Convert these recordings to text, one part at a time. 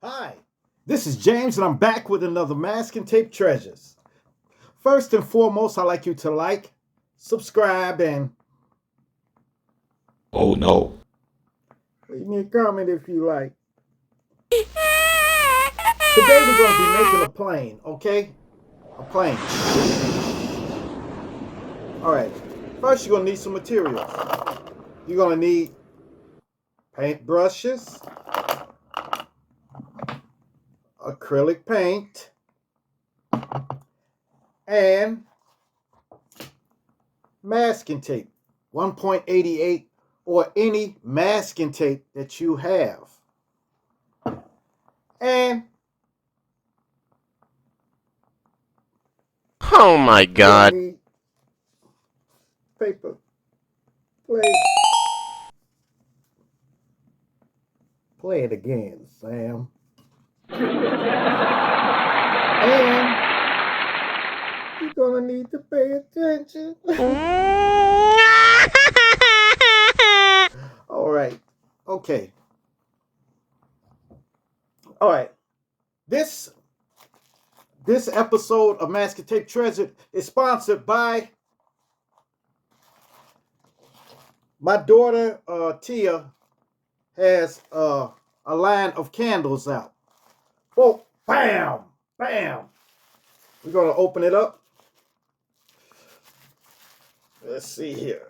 Hi, this is James, and I'm back with another Mask and Tape Treasures. First and foremost, I'd like you to like, subscribe, and Oh no. leave me a comment if you like. Today we're going to be making a plane, okay? A plane. All right. First, you're going to need some materials. You're going to need paint brushes, acrylic paint, and masking tape, 1.88 or any masking tape that you have. And Oh my you're gonna god. need paper plate. Play it again, Sam. And you're gonna need to pay attention. All right. Okay. All right. This this episode of Mask and Tape Treasure is sponsored by my daughter Tia has a line of candles out. Oh, bam, bam. We're gonna open it up. Let's see here.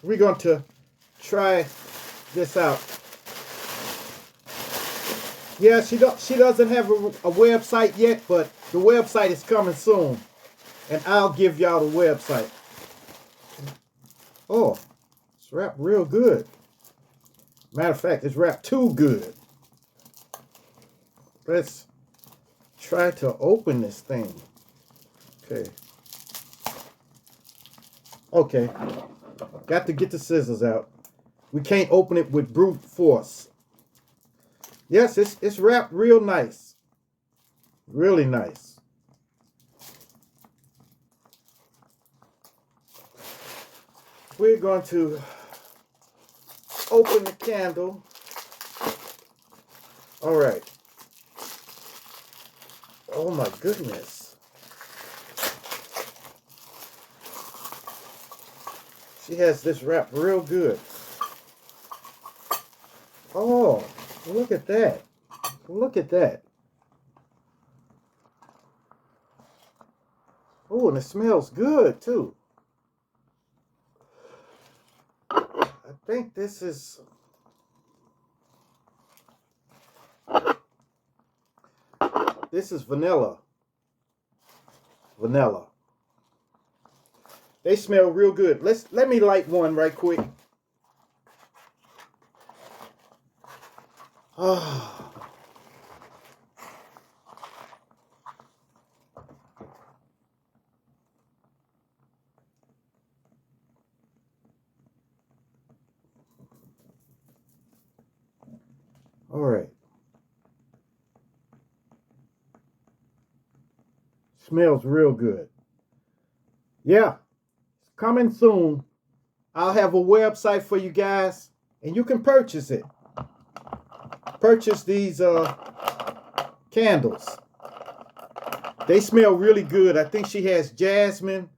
We're going to try this out. Yeah, she doesn't have a website yet, but the website is coming soon, and I'll give y'all the website. Oh, it's wrapped real good. Matter of fact, it's wrapped too good. Let's try to open this thing. Okay. Okay. Got to get the scissors out. We can't open it with brute force. Yes, it's wrapped real nice. Really nice. We're going to open the candle. All right. Oh my goodness. She has this wrapped real good. Oh, look at that. Look at that. Oh, and it smells good too. I think this is vanilla. Vanilla. They smell real good. Let me light one right quick. Ah. All right. Smells real good. Yeah, coming soon. I'll have a website for you guys, and you can purchase it. Purchase these candles. They smell really good. I think she has jasmine,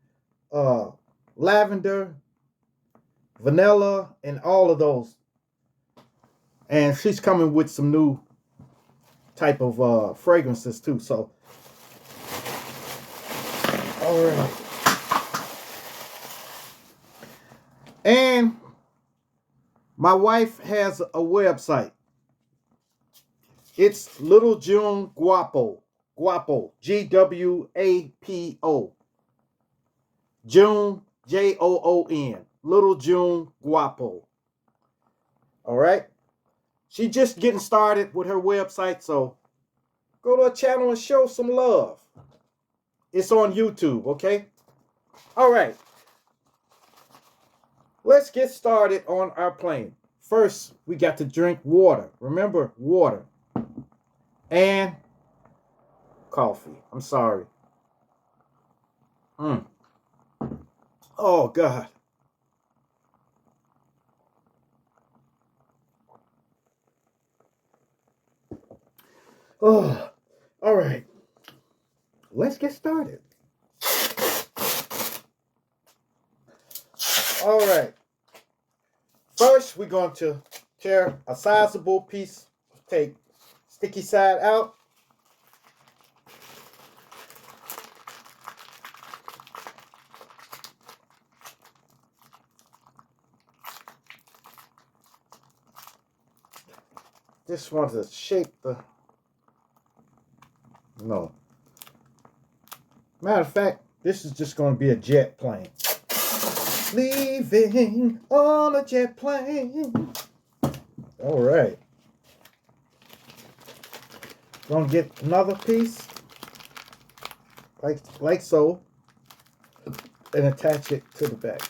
uh, lavender, vanilla, and all of those. And she's coming with some new type of fragrances too. So, all right. And my wife has a website. It's Little June Guapo. Guapo. Gwapo. June, Joon. Little June Guapo. All right. She's just getting started with her website, so go to her channel and show some love. It's on YouTube, okay? All right. Let's get started on our plane. First, we got to drink water. Remember, water. And coffee. I'm sorry. Oh, God. Oh, all right. Let's get started. All right. First, we're going to tear a sizable piece of tape. Sticky side out. Just want to shape the... No. Matter of fact, this is just going to be a jet plane. Leaving on a jet plane. All right. Gonna get another piece, like so, and attach it to the back.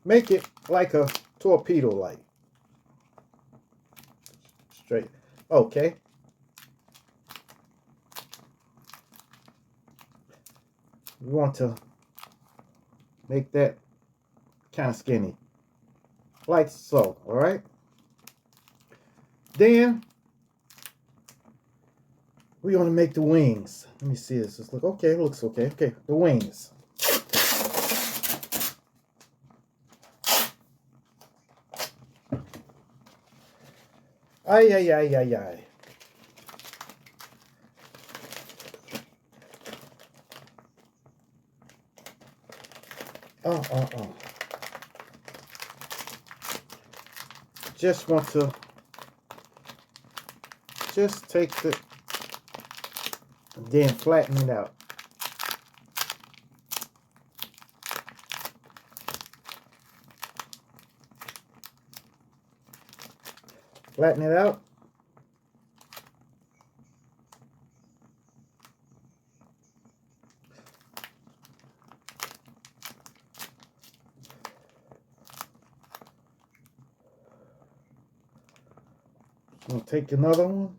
Make it like a torpedo light. Straight. Okay. You want to make that kind of skinny, like so. All right. Then we're going to make the wings. Let me see this. Just look okay. It looks okay. Okay, the wings. Ay, ay, ay, ay, ay. Oh. Just want to just take the, then flatten it out. Flatten it out. I'm going to take another one.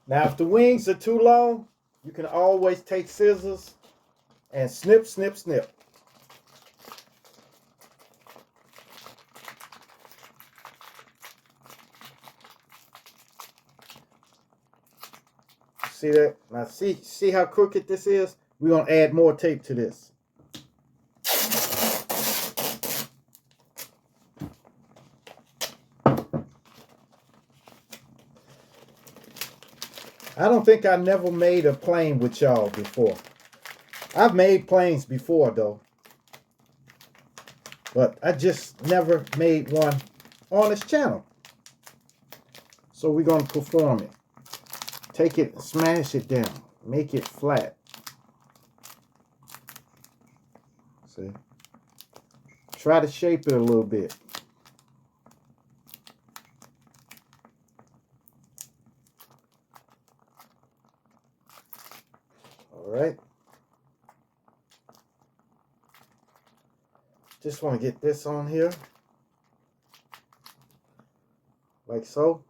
Now, if the wings are too long, you can always take scissors and snip, snip, snip. See that? Now, see how crooked this is? We're going to add more tape to this. I don't think I never made a plane with y'all before. I've made planes before though, but I just never made one on this channel. So we're going to perform it. Take it, smash it down, make it flat. See? Try to shape it a little bit. All right. Just want to get this on here. Like so.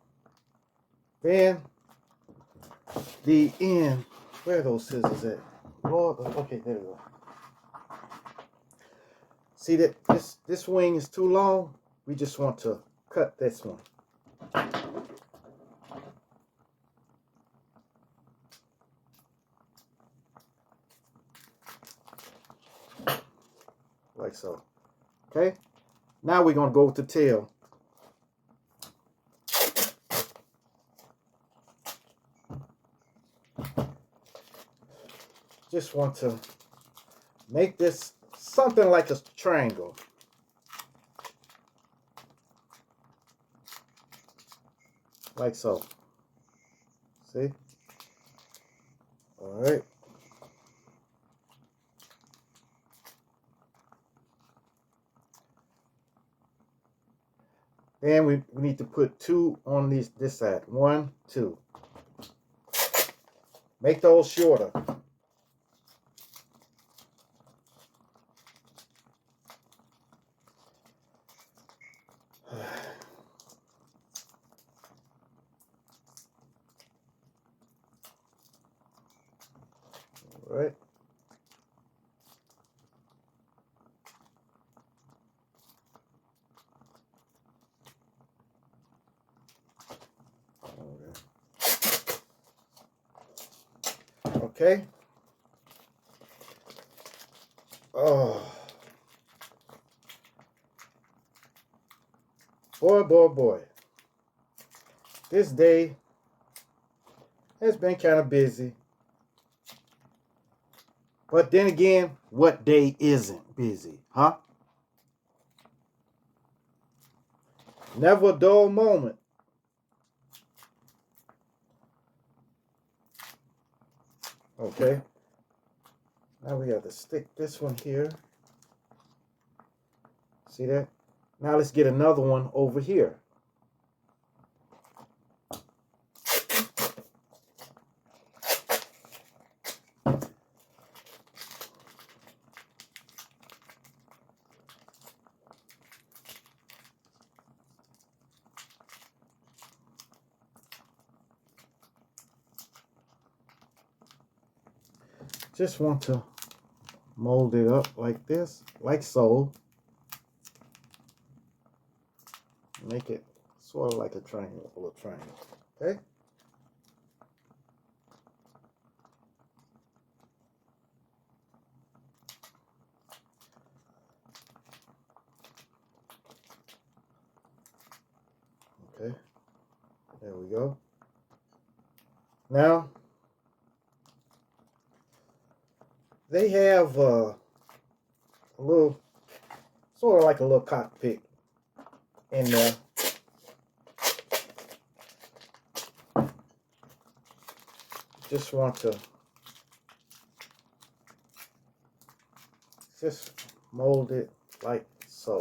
Then the end. Where are those scissors at? Lord, okay, there we go. See that this wing is too long? We just want to cut this one. Like so. Okay? Now we're going to go with the tail. Just want to make this something like a triangle. Like so. See? All right. Then we need to put two on this side. 1, 2. Make those shorter. All right. Okay. Oh. Boy, boy, boy. This day has been kind of busy. But then again, what day isn't busy, huh? Never a dull moment. Okay. Now we have to stick this one here. See that? Now let's get another one over here. Just want to mold it up like this, like so. Make it sort of like a triangle, a little triangle. Okay? Okay. There we go. Now, they have a little, sort of like a little cockpit in there. Just want to just mold it like so.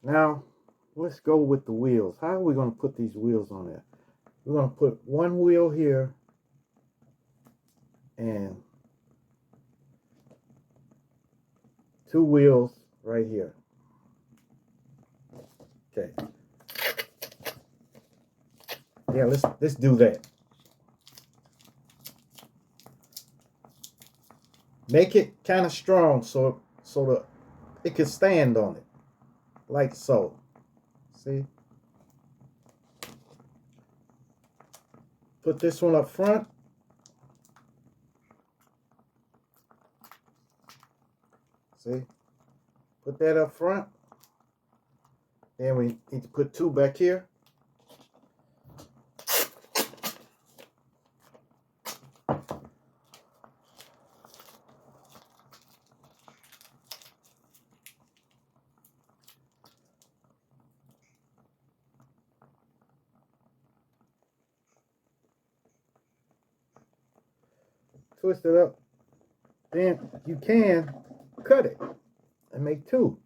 Now, let's go with the wheels. How are we going to put these wheels on there? We're going to put one wheel here and two wheels right here. Okay. Yeah, let's do that. Make it kind of strong so that it can stand on it. Like so. See? Put this one up front. See? Put that up front. Then we need to put two back here. Twist it up. Then you can cut it and make two.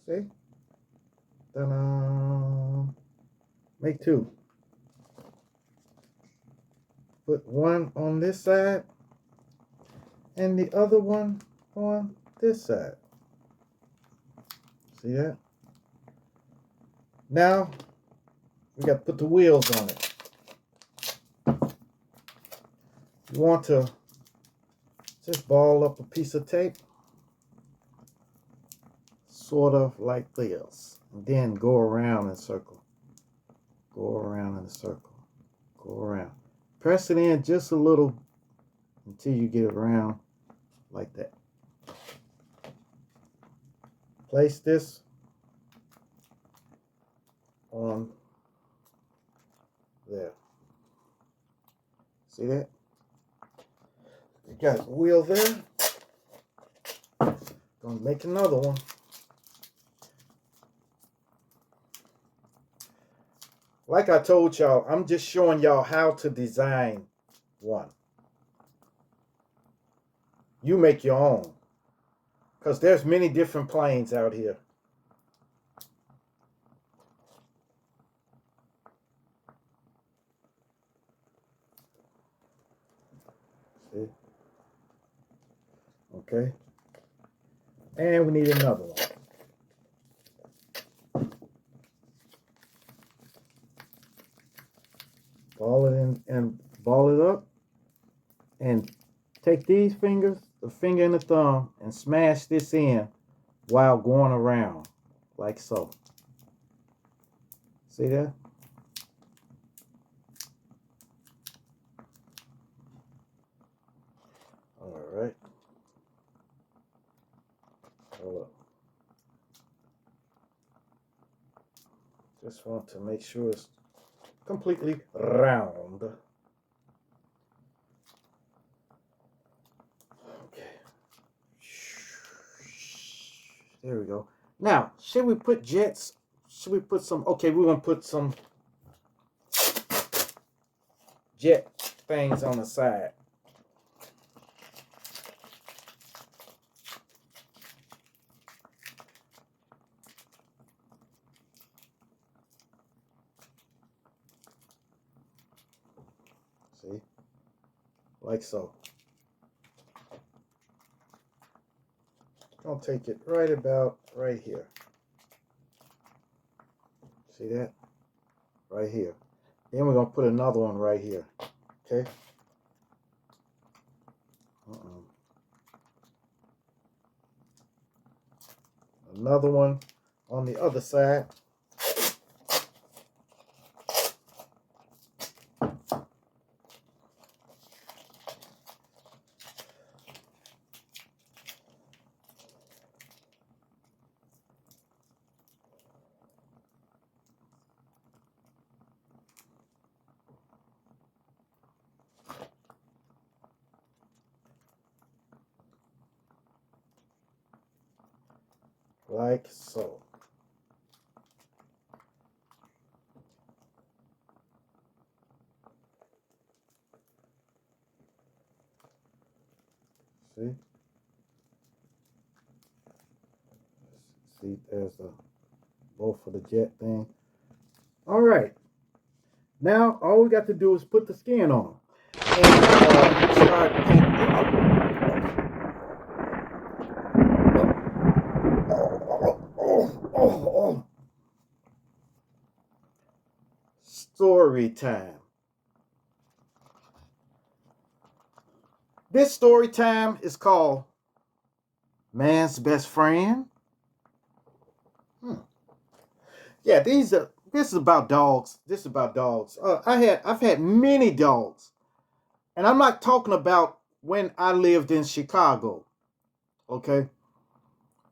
See? Ta-da! Make two. Put one on this side and the other one on this side. See that? Now we got to put the wheels on it. You want to just ball up a piece of tape, sort of like this, and then go around in a circle. Go around in a circle. Go around. Press it in just a little until you get it around like that. Place this on there. See that? You got a wheel there. Gonna make another one. Like I told y'all, I'm just showing y'all how to design one. You make your own. Because there's many different planes out here. See? Okay. And we need another one. Ball it in and ball it up. And take these fingers, the finger and the thumb, and smash this in while going around. Like so. See that? Alright. Hold up. Just want to make sure it's completely round. Okay. There we go. Now, should we put jets? Should we put some? Okay, we're gonna put some jet things on the side. See? Like so. I'll take it right about right here. See that? Right here. Then we're going to put another one right here. Okay? Another one on the other side. Like so. See? See, there's the both for the jet thing. All right. Now, all we got to do is put the skin on and start painting. Story time. This story time is called Man's Best Friend. Yeah, this is about dogs. This is about dogs. I've had many dogs, and I'm not talking about when I lived in Chicago. Okay,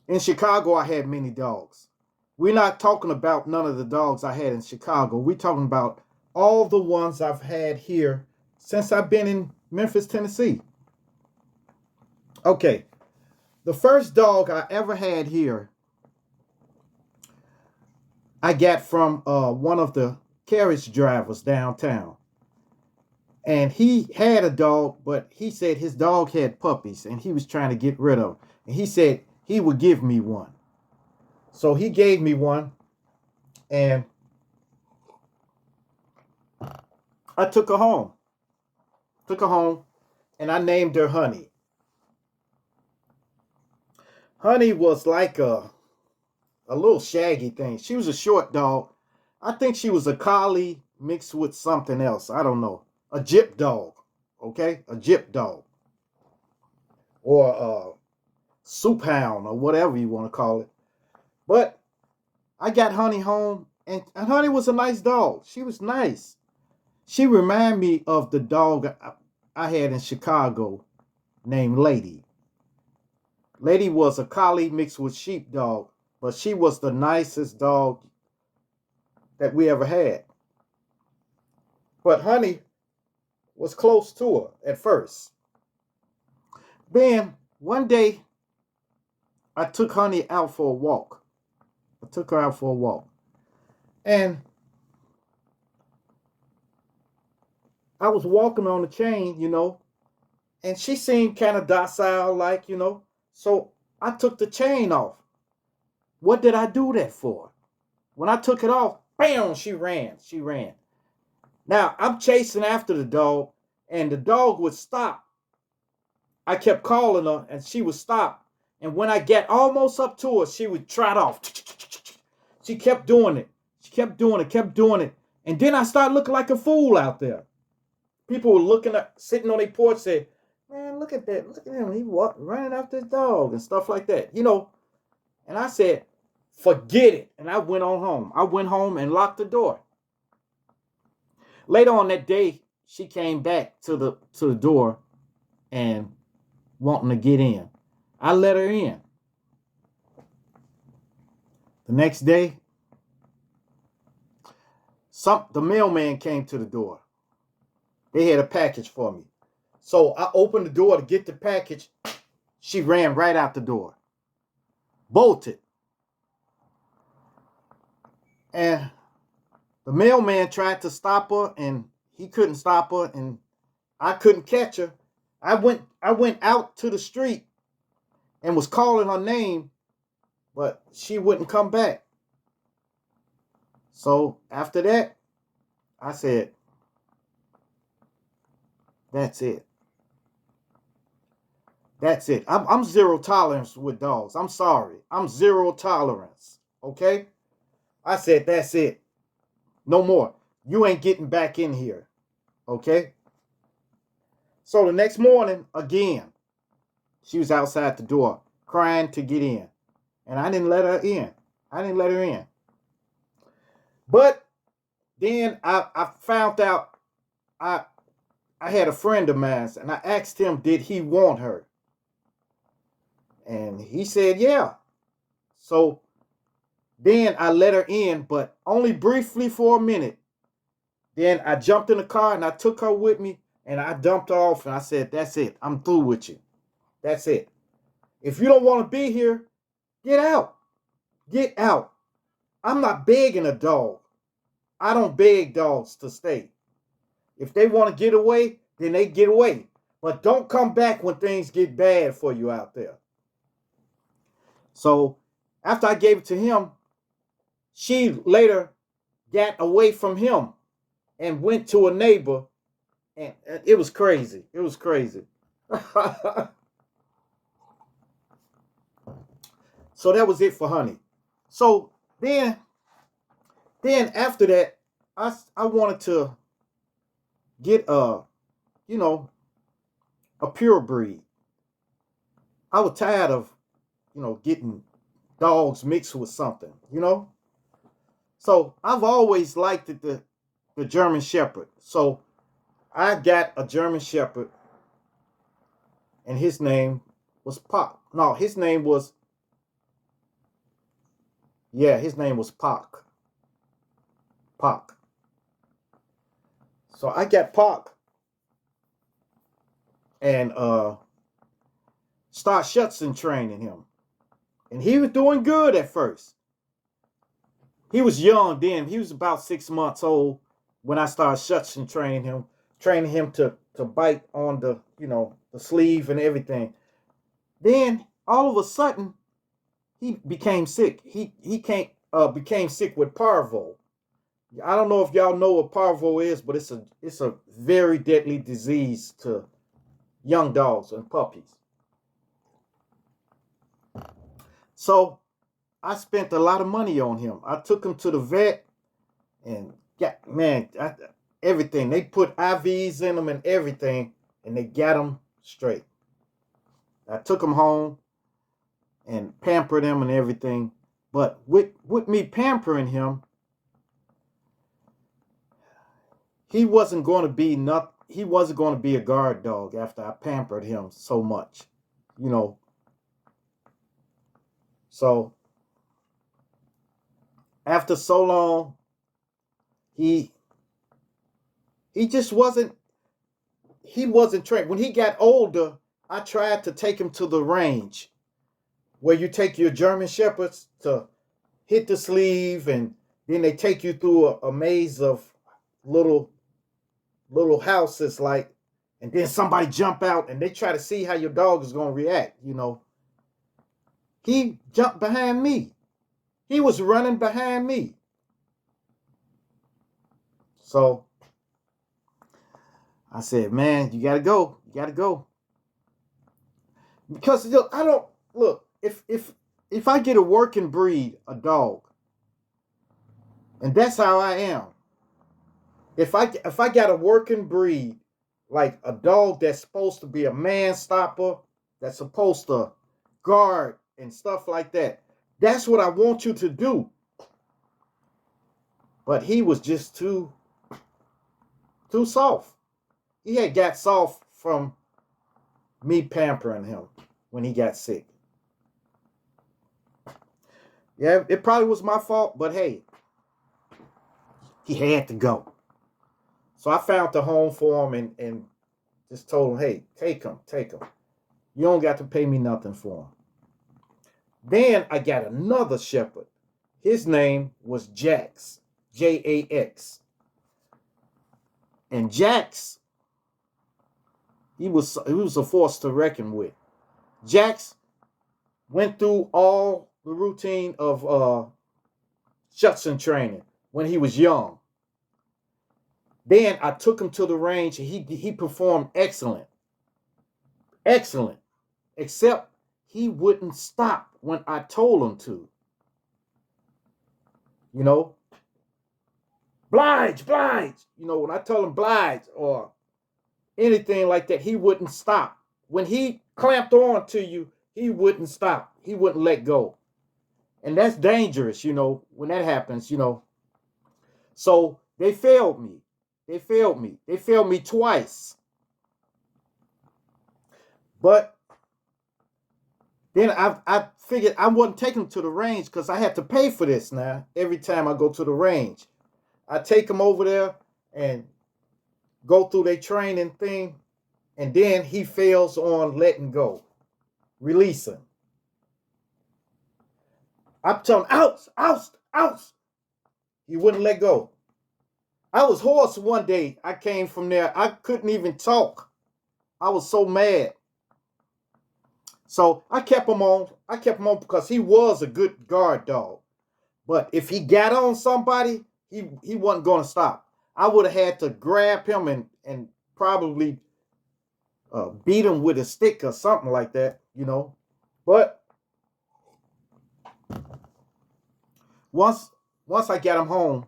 in Chicago I had many dogs. We're not talking about none of the dogs I had in Chicago. We're talking about all the ones I've had here since I've been in Memphis, Tennessee. Okay, the first dog I ever had here I got from one of the carriage drivers downtown. And he had a dog, but he said his dog had puppies and he was trying to get rid of them. And he said he would give me one. So he gave me one, and I took her home. Took her home, and I named her Honey. Honey was like a little shaggy thing. She was a short dog. I think she was a collie mixed with something else. I don't know. A gyp dog. Okay? A gyp dog. Or a soup hound or whatever you want to call it. But I got Honey home, and Honey was a nice dog. She was nice. She reminded me of the dog I had in Chicago named Lady. Lady was a collie mixed with sheepdog, but she was the nicest dog that we ever had. But Honey was close to her at first. Then one day I took Honey out for a walk. I took her out for a walk. And I was walking on the chain, and she seemed kind of docile, like, So I took the chain off. What did I do that for? When I took it off, bam, she ran. She ran. Now, I'm chasing after the dog, and the dog would stop I kept calling her and she would stop. And when I get almost up to her, she would trot off. She kept doing it. She kept doing it, kept doing it. And then I started looking like a fool out there. People were looking at, sitting on their porch, say, man, look at that. Look at him. He running after his dog and stuff like that. You know, and I said, forget it. And I went on home. I went home and locked the door. Later on that day, she came back to the door and wanting to get in. I let her in. The next day, the mailman came to the door. They had a package for me. So I opened the door to get the package. She ran right out the door. Bolted. And the mailman tried to stop her and he couldn't stop her and I couldn't catch her. I went out to the street and was calling her name, but she wouldn't come back. So after that, I said, that's it. That's it. I'm zero tolerance with dogs. I'm sorry. I'm zero tolerance. Okay? I said, that's it. No more. You ain't getting back in here. Okay? So the next morning, again, she was outside the door crying to get in. And I didn't let her in. I didn't let her in. But then I found out I had a friend of mine and I asked him, did he want her? And he said, yeah. So then I let her in, but only briefly for a minute. Then I jumped in the car and I took her with me and I dumped her off and I said, that's it. I'm through with you. That's it. If you don't want to be here, get out. Get out. I'm not begging a dog. I don't beg dogs to stay. If they want to get away, then they get away. But don't come back when things get bad for you out there. So after I gave it to him, she later got away from him and went to a neighbor. And it was crazy. It was crazy. So that was it for Honey. So then after that, I wanted to get a pure breed. I was tired of, getting dogs mixed with something, So I've always liked the German Shepherd. So I got a German Shepherd and his name was Pop. No, his name was Pock. Pock. So I got Pock and start Schutzen training him. And he was doing good at first. He was young then. He was about 6 months old when I started Schutzen training him to bite on the sleeve and everything. Then all of a sudden he became sick. He became sick with parvo. I don't know if y'all know what parvo is, but it's a very deadly disease to young dogs and puppies. So I spent a lot of money on him. I took him to the vet and everything. They put IVs in him and everything, and they got him straight. I took him home and pampered him and everything. But with me pampering him, he wasn't going to be a guard dog after I pampered him so much, So after so long, he just wasn't trained. When he got older, I tried to take him to the range where you take your German Shepherds to hit the sleeve, and then they take you through a maze of little houses, and then somebody jump out and they try to see how your dog is going to react, He jumped behind me. He was running behind me. So I said, man, you got to go. You got to go. Because look, I don't look if I get a working breed, a dog, and that's how I am. If I got a working breed, like a dog that's supposed to be a man stopper, that's supposed to guard and stuff like that, that's what I want you to do. But he was just too soft. He had got soft from me pampering him when he got sick. Yeah, it probably was my fault, but hey, he had to go. So I found the home for him and just told him, hey, take him, take him. You don't got to pay me nothing for him. Then I got another shepherd. His name was Jax, Jax. And Jax, he was a force to reckon with. Jax went through all the routine of Schutzen training when he was young. Then I took him to the range and he performed excellent. Excellent. Except he wouldn't stop when I told him to. You know, Blige. You know, when I tell him Blige or anything like that, he wouldn't stop. When he clamped on to you, he wouldn't stop. He wouldn't let go. And that's dangerous, you know, when that happens, you know. So they failed me. They failed me. They failed me twice. But then I figured I wasn't taking them to the range because I had to pay for this now every time I go to the range. I take them over there and go through their training thing, and then he fails on letting go, releasing. I'm telling him, out. He wouldn't let go. I was hoarse one day. I came from there. I couldn't even talk. I was so mad. So I kept him on. Because he was a good guard dog. But if he got on somebody, he wasn't going to stop. I would have had to grab him and probably beat him with a stick or something like that, you know. But once I got him home,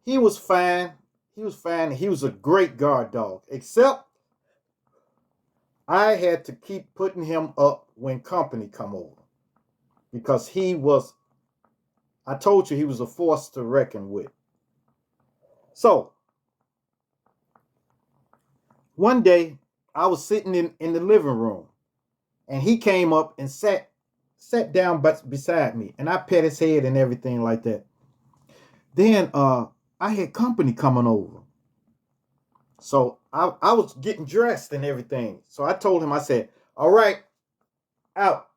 he was fine. He was fine. He was a great guard dog. Except I had to keep putting him up when company come over. Because he was, I told you, he was a force to reckon with. So, one day, I was sitting in the living room. And he came up and sat down beside me. And I pet his head and everything like that. Then I had company coming over. So I was getting dressed and everything. So I told him, I said, all right, out.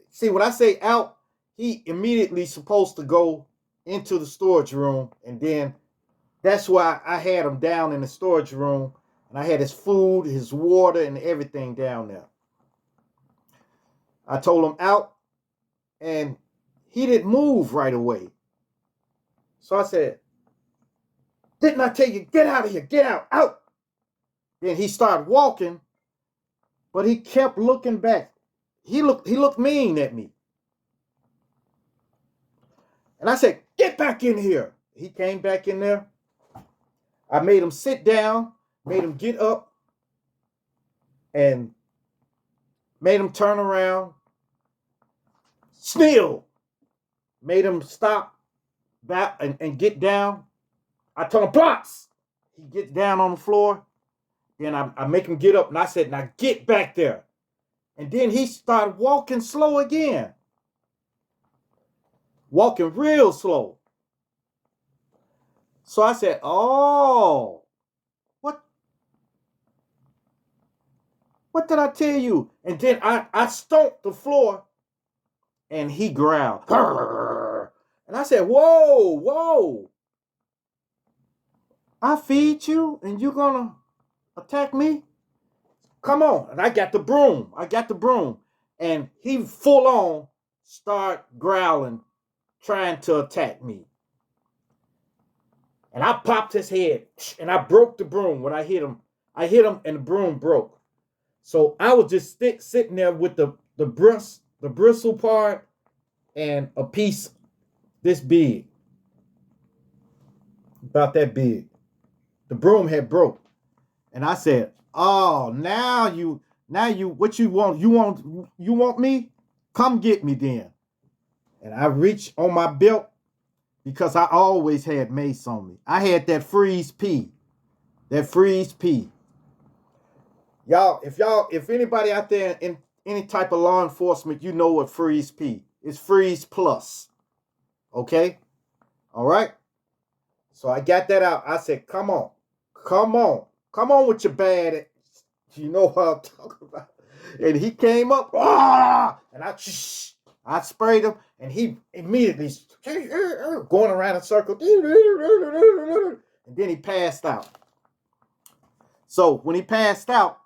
See, when I say out, he immediately supposed to go into the storage room. And then that's why I had him down in the storage room. And I had his food, his water, and everything down there. I told him out, and he didn't move right away. So I said, didn't I tell you, get out of here, get out. Then he started walking, but he kept looking back. He looked mean at me. And I said, get back in here. He came back in there. I made him sit down, made him get up, and made him turn around. Still made him stop back and get down. I told him, blocks. He gets down on the floor. Then I make him get up, and I said, now get back there. And then he started walking slow again. Walking real slow. So I said, oh, what did I tell you? And then I stomped the floor, and he growled. And I said, whoa. I feed you, and you're going to attack me? Come on. And I got the broom. And he full on start growling, trying to attack me. And I popped his head, and I broke the broom when I hit him. I hit him, and the broom broke. So I was just sitting there with the bristle part and a piece this big, about that big. The broom had broke. And I said, "Oh, now you, what you want? You want me? Come get me then." And I reached on my belt because I always had mace on me. I had that freeze P. That freeze P. If anybody out there in any type of law enforcement, you know what freeze P. It's freeze plus. Okay? All right? So I got that out. I said, come on. Come on. Come on with your bad. You know what I'm talking about. And he came up, and I sprayed him, and he immediately going around in a circle. And then he passed out. So when he passed out,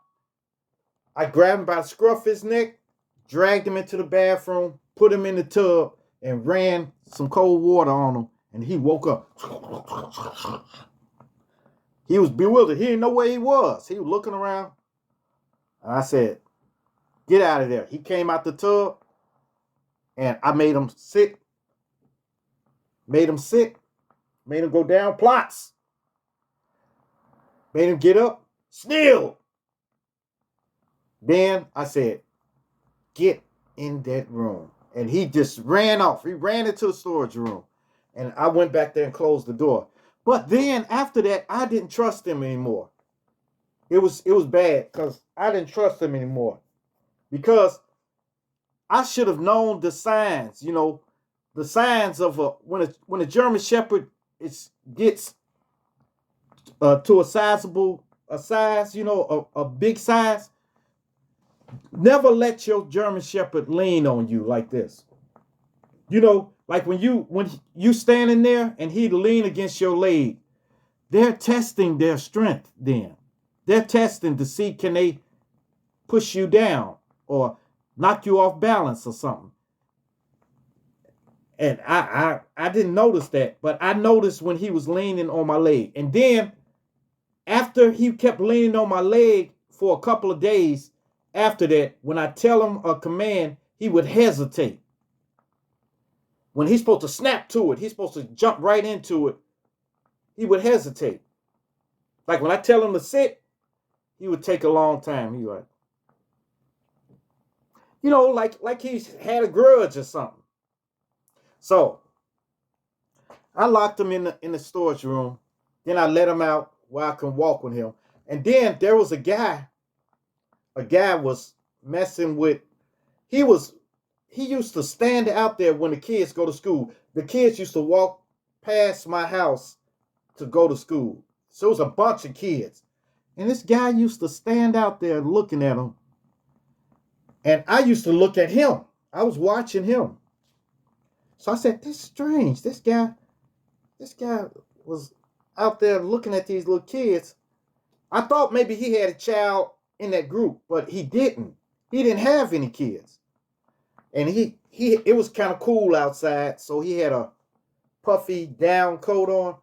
I grabbed him by the scruff of his neck, dragged him into the bathroom, put him in the tub, and ran some cold water on him, and he woke up. He was bewildered. He didn't know where he was. He was looking around. And I said, "Get out of there." He came out the tub, and I made him sit. Made him sit. Made him go down plots. Made him get up. Still. Then I said, "Get in that room." And he just ran off. He ran into the storage room. And I went back there and closed the door. But then after that, I didn't trust him anymore. It was bad because I didn't trust him anymore. Because I should have known the signs, the signs of when a German Shepherd gets to a size, a big size. Never let your German Shepherd lean on you like this. Like when you standing there and he lean against your leg, they're testing their strength then. They're testing to see can they push you down or knock you off balance or something. And I didn't notice that, but I noticed when he was leaning on my leg. And then after he kept leaning on my leg for a couple of days after that, when I tell him a command, he would hesitate. When he's supposed to snap to it, he's supposed to jump right into it, he would hesitate. Like when I tell him to sit, he would take a long time. He would, like he's had a grudge or something. So I locked him in the storage room. Then I let him out where I can walk with him. And then there was a guy. A guy was messing with. He used to stand out there when the kids go to school. The kids used to walk past my house to go to school. So it was a bunch of kids. And this guy used to stand out there looking at them. And I used to look at him. I was watching him. So I said, "This is strange. This guy was out there looking at these little kids." I thought maybe he had a child in that group, but he didn't. He didn't have any kids. And it was kind of cool outside, so he had a puffy down coat on.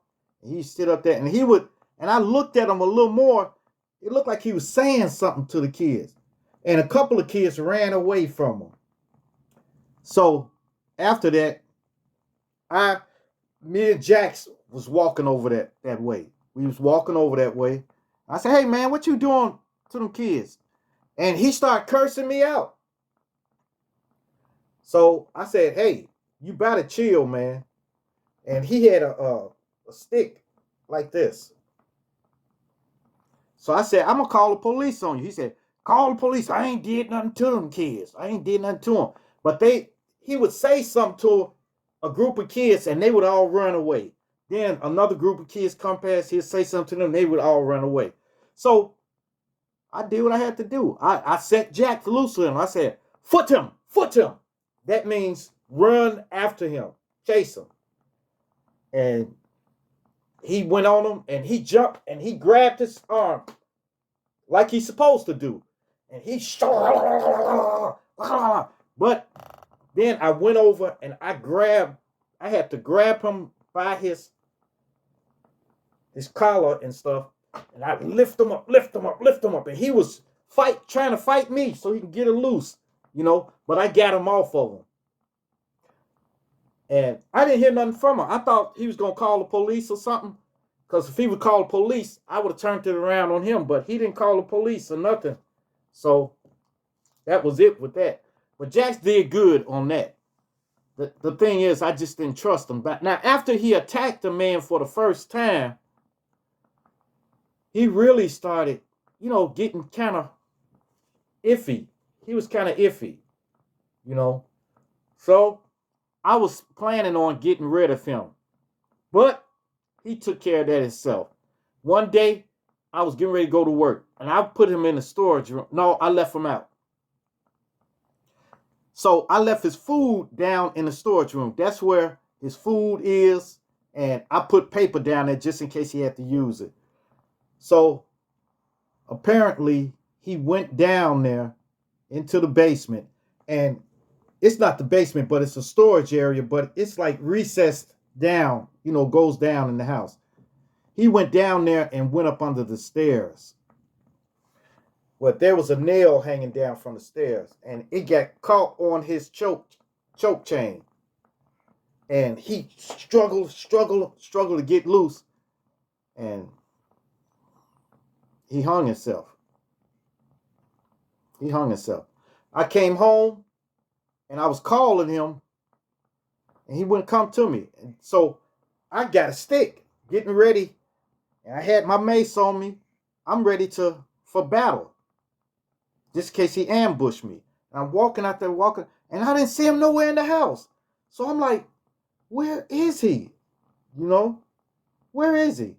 And he stood up there, and I looked at him a little more. It looked like he was saying something to the kids. And a couple of kids ran away from him. So after that, me and Jax was walking over that way. We was walking over that way. I said, "Hey man, what you doing to them kids?" And he started cursing me out. So I said, "Hey, you better chill, man." And he had a stick like this. So I said, "I'm gonna call the police on you." He said, "Call the police. I ain't did nothing to them kids. I ain't did nothing to them." But he would say something to a group of kids and they would all run away. Then another group of kids come past, he'd say something to them, they would all run away. So I did what I had to do. I set Jack loose with him. I said, foot him. That means run after him, chase him. And he went on him and he jumped and he grabbed his arm like he's supposed to do. And he but then I went over and I had to grab him by his collar and stuff. And I lift him up. And he was trying to fight me so he can get it loose, you know. But I got him off of him. And I didn't hear nothing from him. I thought he was going to call the police or something. Because if he would call the police, I would have turned it around on him. But he didn't call the police or nothing. So that was it with that. But Jax did good on that. The thing is, I just didn't trust him. But now, after he attacked the man for the first time, he really started, you know, getting kind of iffy. He was kind of iffy, you know. So I was planning on getting rid of him. But he took care of that himself. One day, I was getting ready to go to work. And I put him in the storage room. No, I left him out. So I left his food down in the storage room. That's where his food is. And I put paper down there just in case he had to use it. So apparently he went down there into the basement. And it's not the basement, but it's a storage area. But it's like recessed down, you know, goes down in the house. He went down there and went up under the stairs. Well, there was a nail hanging down from the stairs, and it got caught on his choke chain. And he struggled to get loose, and he hung himself. He hung himself. I came home, and I was calling him, and he wouldn't come to me. And so I got a stick, getting ready, and I had my mace on me. I'm ready for battle. Just in case he ambushed me. And I'm walking out there, and I didn't see him nowhere in the house. So I'm like, where is he? You know, where is he?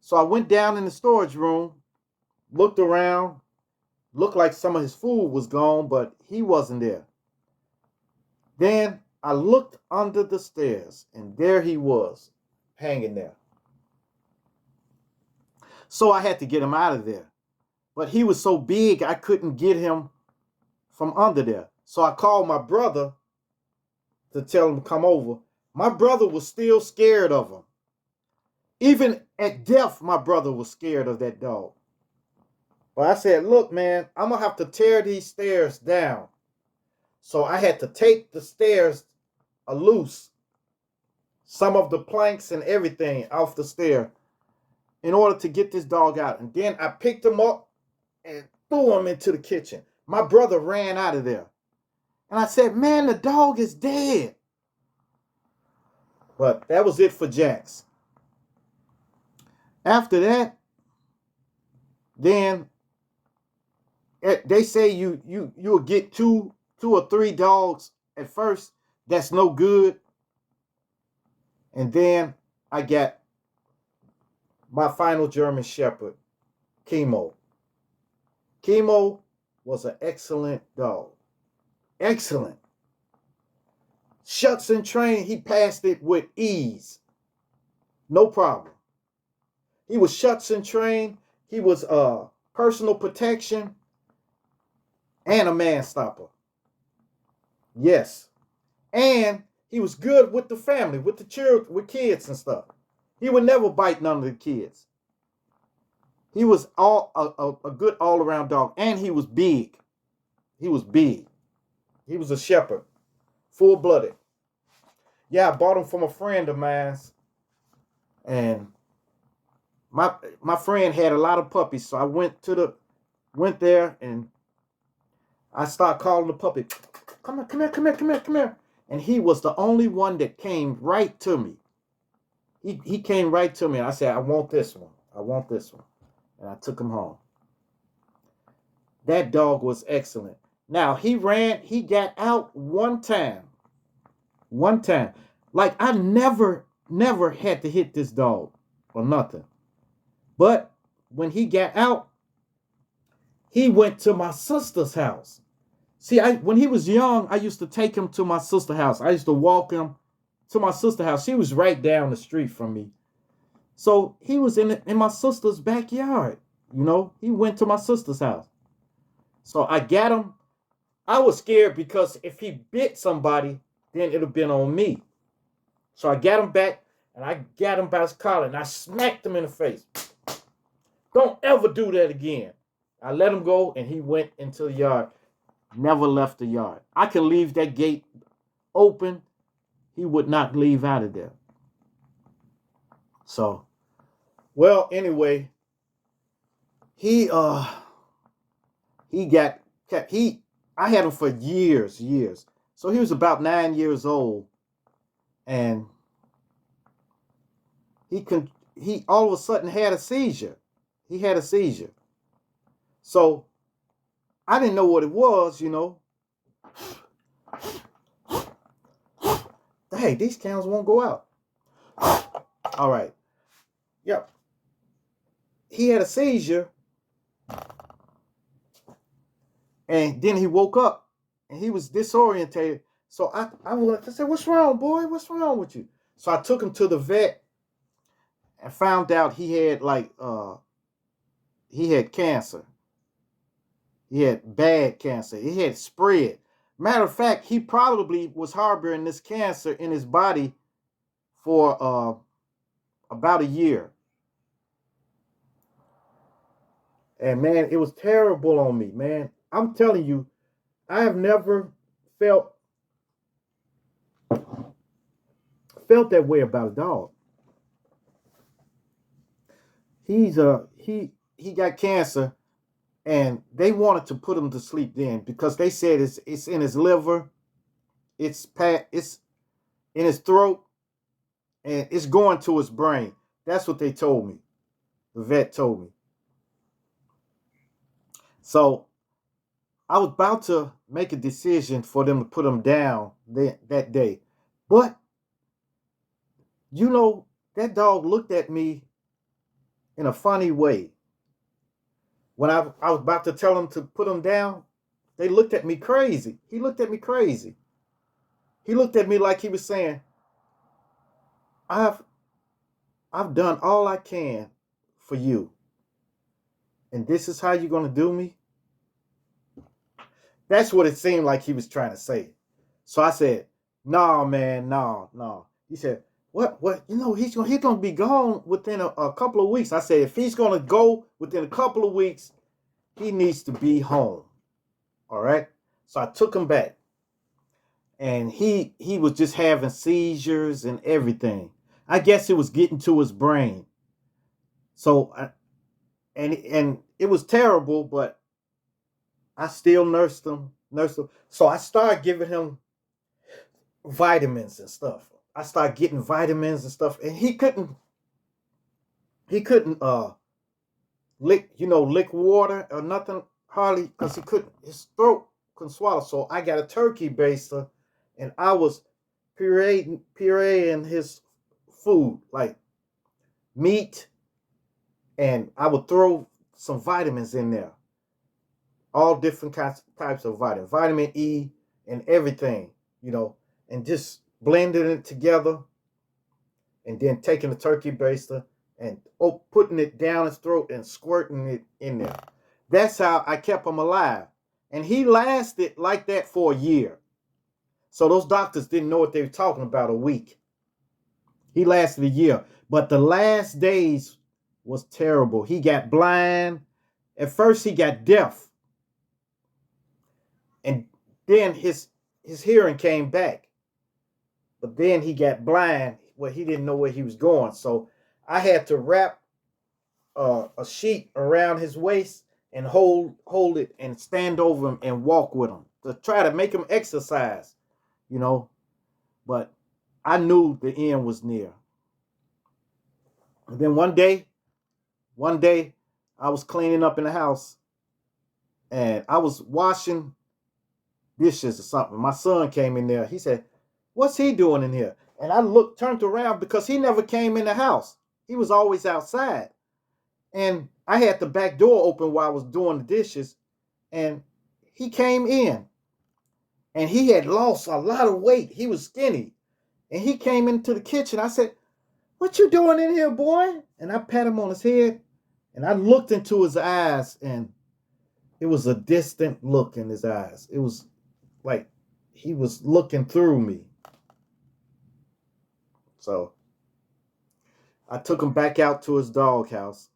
So I went down in the storage room, looked around, looked like some of his food was gone, but he wasn't there. Then I looked under the stairs, and there he was, hanging there. So I had to get him out of there. But he was so big, I couldn't get him from under there. So I called my brother to tell him to come over. My brother was still scared of him. Even at death, my brother was scared of that dog. But I said, look, man, I'm going to have to tear these stairs down. So I had to take the stairs loose, some of the planks and everything off the stair in order to get this dog out. And then I picked him up and threw him into the kitchen. My brother ran out of there. And I said, man, the dog is dead. But that was it for Jax. After that, then they say you'll get two or three dogs at first. That's no good. And then I got my final German Shepherd, Chemo. Chemo was an excellent dog. Excellent. Shuts and train, he passed it with ease. No problem. He was shuts and train. He was personal protection and a man stopper. Yes. And he was good with the family, with the children, with kids and stuff. He would never bite none of the kids. He was a good all-around dog, and he was big. He was big. He was a shepherd, full-blooded. Yeah, I bought him from a friend of mine, and my friend had a lot of puppies, so I went there, and I started calling the puppy, come here, and he was the only one that came right to me. He came right to me, and I said, I want this one. And I took him home. That dog was excellent. Now, he got out one time. Like, I never had to hit this dog or nothing. But when he got out, he went to my sister's house. See, when he was young, I used to take him to my sister's house. I used to walk him to my sister's house. She was right down the street from me. So he was in my sister's backyard. You know, he went to my sister's house. So I got him. I was scared because if he bit somebody, then it would have been on me. So I got him back, and I got him by his collar, and I smacked him in the face. Don't ever do that again. I let him go, and he went into the yard. Never left the yard. I could leave that gate open. He would not leave out of there. So, well, anyway, he got kept. I had him for years. So he was about 9 years old, and he all of a sudden had a seizure. He had a seizure. So I didn't know what it was, Hey, these candles won't go out. All right. Yep. He had a seizure, and then he woke up, and he was disorientated. So I said, "What's wrong, boy? What's wrong with you?" So I took him to the vet and found out he had he had cancer. He had bad cancer. It had spread. Matter of fact, he probably was harboring this cancer in his body for about a year. And man, it was terrible on me, man. I'm telling you, I have never felt that way about a dog. He got cancer, and they wanted to put him to sleep then because they said it's in his liver, it's in his throat, and it's going to his brain. That's what they told me. The vet told me. So I was about to make a decision for them to put him down that day. But, that dog looked at me in a funny way. When I was about to tell them to put him down, they looked at me crazy. He looked at me crazy. He looked at me like he was saying, I've done all I can for you. And this is how you're going to do me? That's what it seemed like he was trying to say. So I said, "No, man, no." He said, "What? He's gonna be gone within a couple of weeks." I said, "If he's gonna go within a couple of weeks, he needs to be home." All right. So I took him back, and he was just having seizures and everything. I guess it was getting to his brain. So and it was terrible, but I still nursed him. So I started giving him vitamins and stuff. I started getting vitamins and stuff, and he couldn't lick water or nothing hardly because his throat couldn't swallow. So I got a turkey baster, and I was pureeing his food like meat, and I would throw some vitamins in there, all different types of vitamin E and everything, and just blending it together, and then taking the turkey baster and putting it down his throat and squirting it in there. That's how I kept him alive. And he lasted like that for a year. So those doctors didn't know what they were talking about a week. He lasted a year. But the last days was terrible. He got blind. At first he got deaf. And then his hearing came back. But then he got blind. Well, he didn't know where he was going. So I had to wrap a sheet around his waist and hold it and stand over him and walk with him to try to make him exercise, But I knew the end was near. And then one day, I was cleaning up in the house, and I was washing dishes or something. My son came in there. He said, "What's he doing in here?" And I turned around because he never came in the house. He was always outside. And I had the back door open while I was doing the dishes, and he came in. And he had lost a lot of weight. He was skinny. And he came into the kitchen. I said, "What you doing in here, boy?" And I pat him on his head, and I looked into his eyes, and it was a distant look in his eyes. It was like he was looking through me. So I took him back out to his doghouse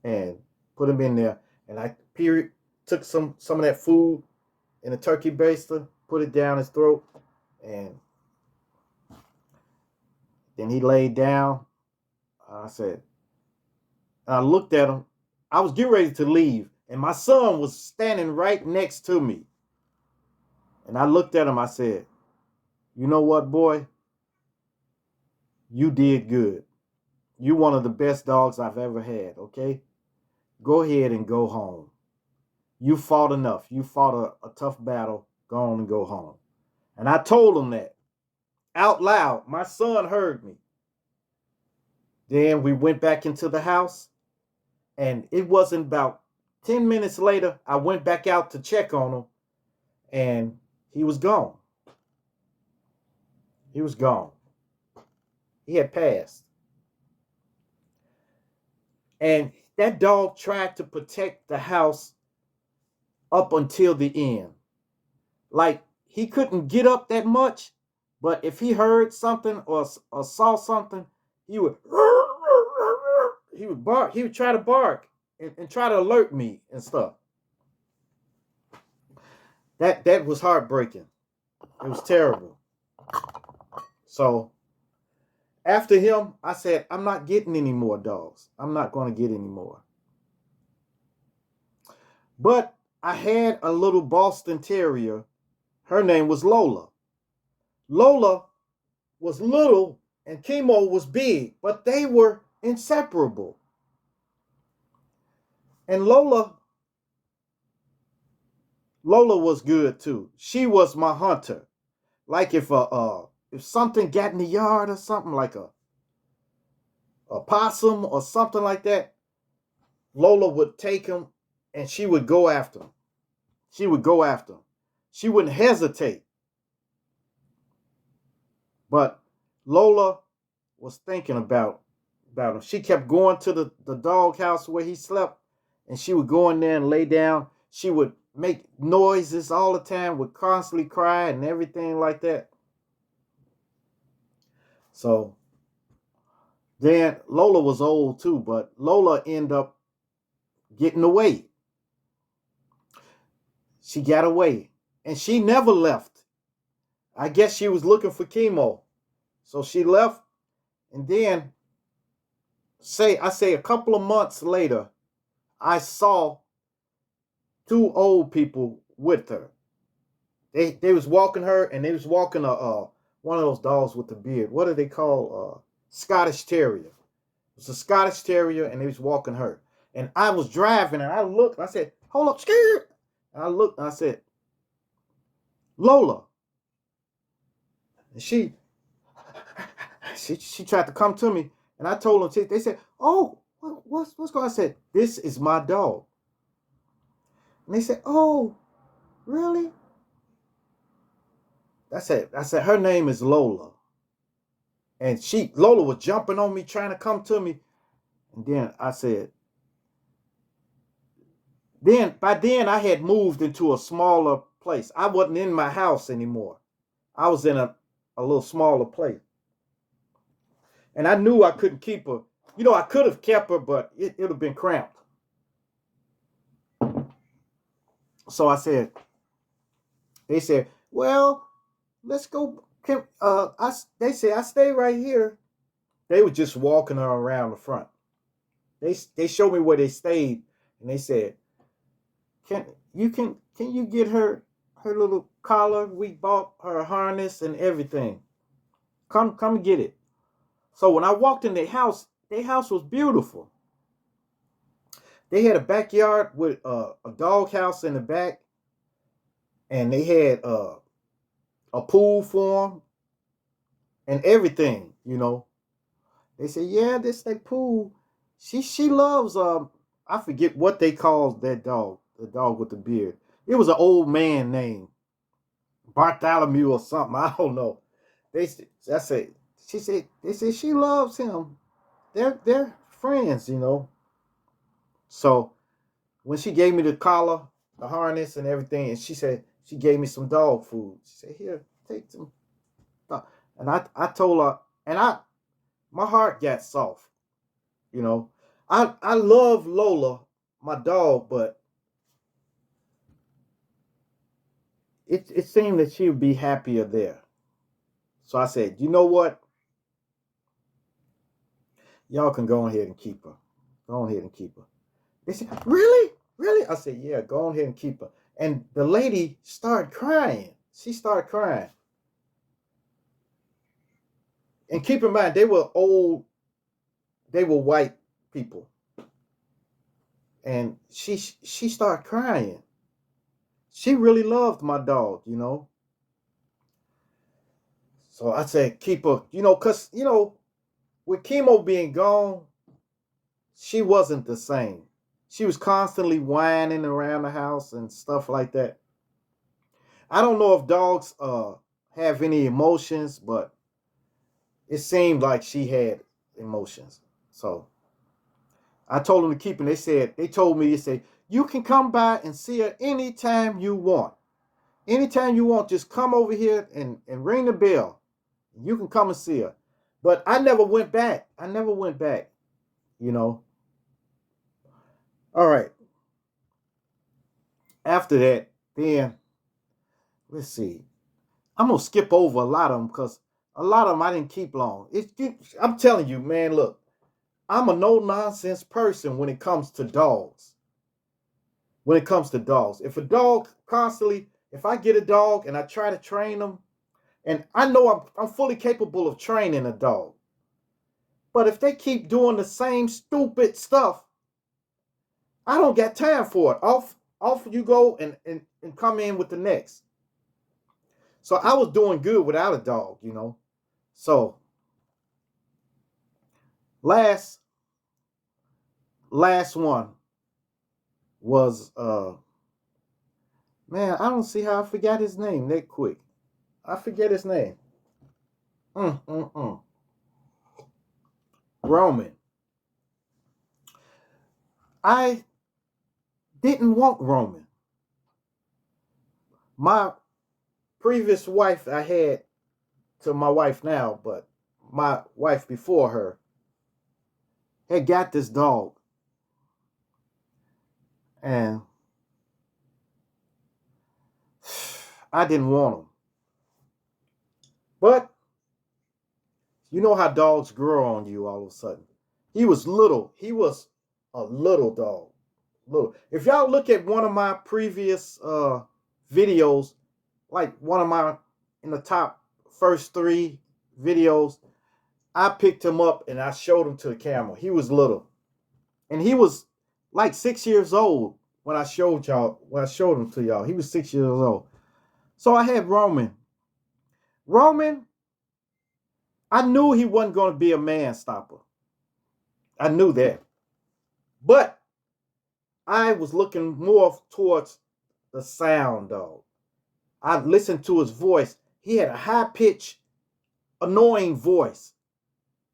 and put him in there. And I took some of that food in a turkey baster, put it down his throat, and then he laid down. I said, and I looked at him. I was getting ready to leave, and my son was standing right next to me. And I looked at him. I said, you know what, boy? You did good. You're one of the best dogs I've ever had, okay? Go ahead and go home. You fought enough. You fought a tough battle. Go on and go home. And I told him that out loud. My son heard me. Then we went back into the house, and it wasn't about 10 minutes later, I went back out to check on him, and he was gone. He was gone. He had passed. And that dog tried to protect the house up until the end. Like, he couldn't get up that much, but if he heard something or saw something, he would bark. He would try to bark and try to alert me and stuff. That was heartbreaking. It was terrible. So after him, I said, I'm not getting any more dogs. I'm not going to get any more. But I had a little Boston Terrier. Her name was Lola. Lola was little and Chemo was big, but they were inseparable. And Lola was good too. She was my hunter. Like if something got in the yard or something, like a possum or something like that, Lola would take him and she would go after him. She would go after him. She wouldn't hesitate. But Lola was thinking about him. She kept going to the dog house where he slept, and she would go in there and lay down. She would make noises all the time, would constantly cry and everything like that. So then Lola was old too, but Lola ended up getting away. She got away, and she never left. I guess she was looking for Chemo. So she left, and then I say a couple of months later, I saw two old people with her. They was walking her, and they was walking one of those dogs with the beard. What are they called? Scottish Terrier. It's a Scottish Terrier, and they was walking her. And I was driving, and I looked, and I said, hold up, scared. And I looked, and I said, Lola. And she tried to come to me, and I told them, they said, oh, what's going on? I said, this is my dog. And they said, oh, really? I said, her name is Lola. And Lola was jumping on me, trying to come to me. And then I said, by then I had moved into a smaller place. I wasn't in my house anymore. I was in a little smaller place. And I knew I couldn't keep her. You know, I could have kept her, but it would have been cramped. So they said, well, let's go. They said, I stay right here. They were just walking her around the front. They showed me where they stayed, and they said, can you get her little collar? We bought her harness and everything. Come get it. So when I walked in their house was beautiful. They had a backyard with a dog house in the back, and they had a pool for them and everything, you know. They said, yeah, this they pool. She loves I forget what they called that dog, the dog with the beard. It was an old man named Bartholomew or something. I don't know. They said she loves him. They're friends, you know. So when she gave me the collar, the harness, and everything, and she said she gave me some dog food. She said, here, take some. And I told her, and my heart got soft, you know. I love Lola, my dog, but it seemed that she would be happier there. So I said, you know what? Y'all can go ahead and keep her. Go ahead and keep her. They said, really? Really? I said, yeah, go ahead and keep her. And the lady started crying. She started crying. And keep in mind, they were old, they were white people. And she started crying. She really loved my dog, you know. So I said, keep her, you know, because, you know, with chemo being gone, she wasn't the same. She was constantly whining around the house and stuff like that. I don't know if dogs have any emotions, but it seemed like she had emotions. So I told them to keep her. They told me, they said, you can come by and see her anytime you want. Anytime you want, just come over here and ring the bell. You can come and see her. But I never went back. I never went back, you know. All right. After that, then, let's see. I'm going to skip over a lot of them because a lot of them I didn't keep long. I'm telling you, man, look, I'm a no-nonsense person when it comes to dogs. When it comes to dogs. If a dog constantly, if I get a dog and I try to train them, and I know I'm fully capable of training a dog. But if they keep doing the same stupid stuff, I don't got time for it. Off you go and come in with the next. So I was doing good without a dog, you know. So last one was man, I don't see how I forgot his name that quick. I forget his name. Mm, mm, mm. Roman. I didn't want Roman. My previous wife I had to my wife now, but my wife before her had got this dog. And I didn't want him. But you know how dogs grow on you all of a sudden. He was little. He was a little dog. Little. If y'all look at one of my previous videos, like one of my in the top first 3 videos, I picked him up and I showed him to the camera. He was little. And he was like 6 years old when I showed him to y'all. He was 6 years old. So I had Roman. Roman, I knew he wasn't going to be a man stopper. I knew that. But I was looking more towards the sound, dog. I listened to his voice. He had a high pitched, annoying voice.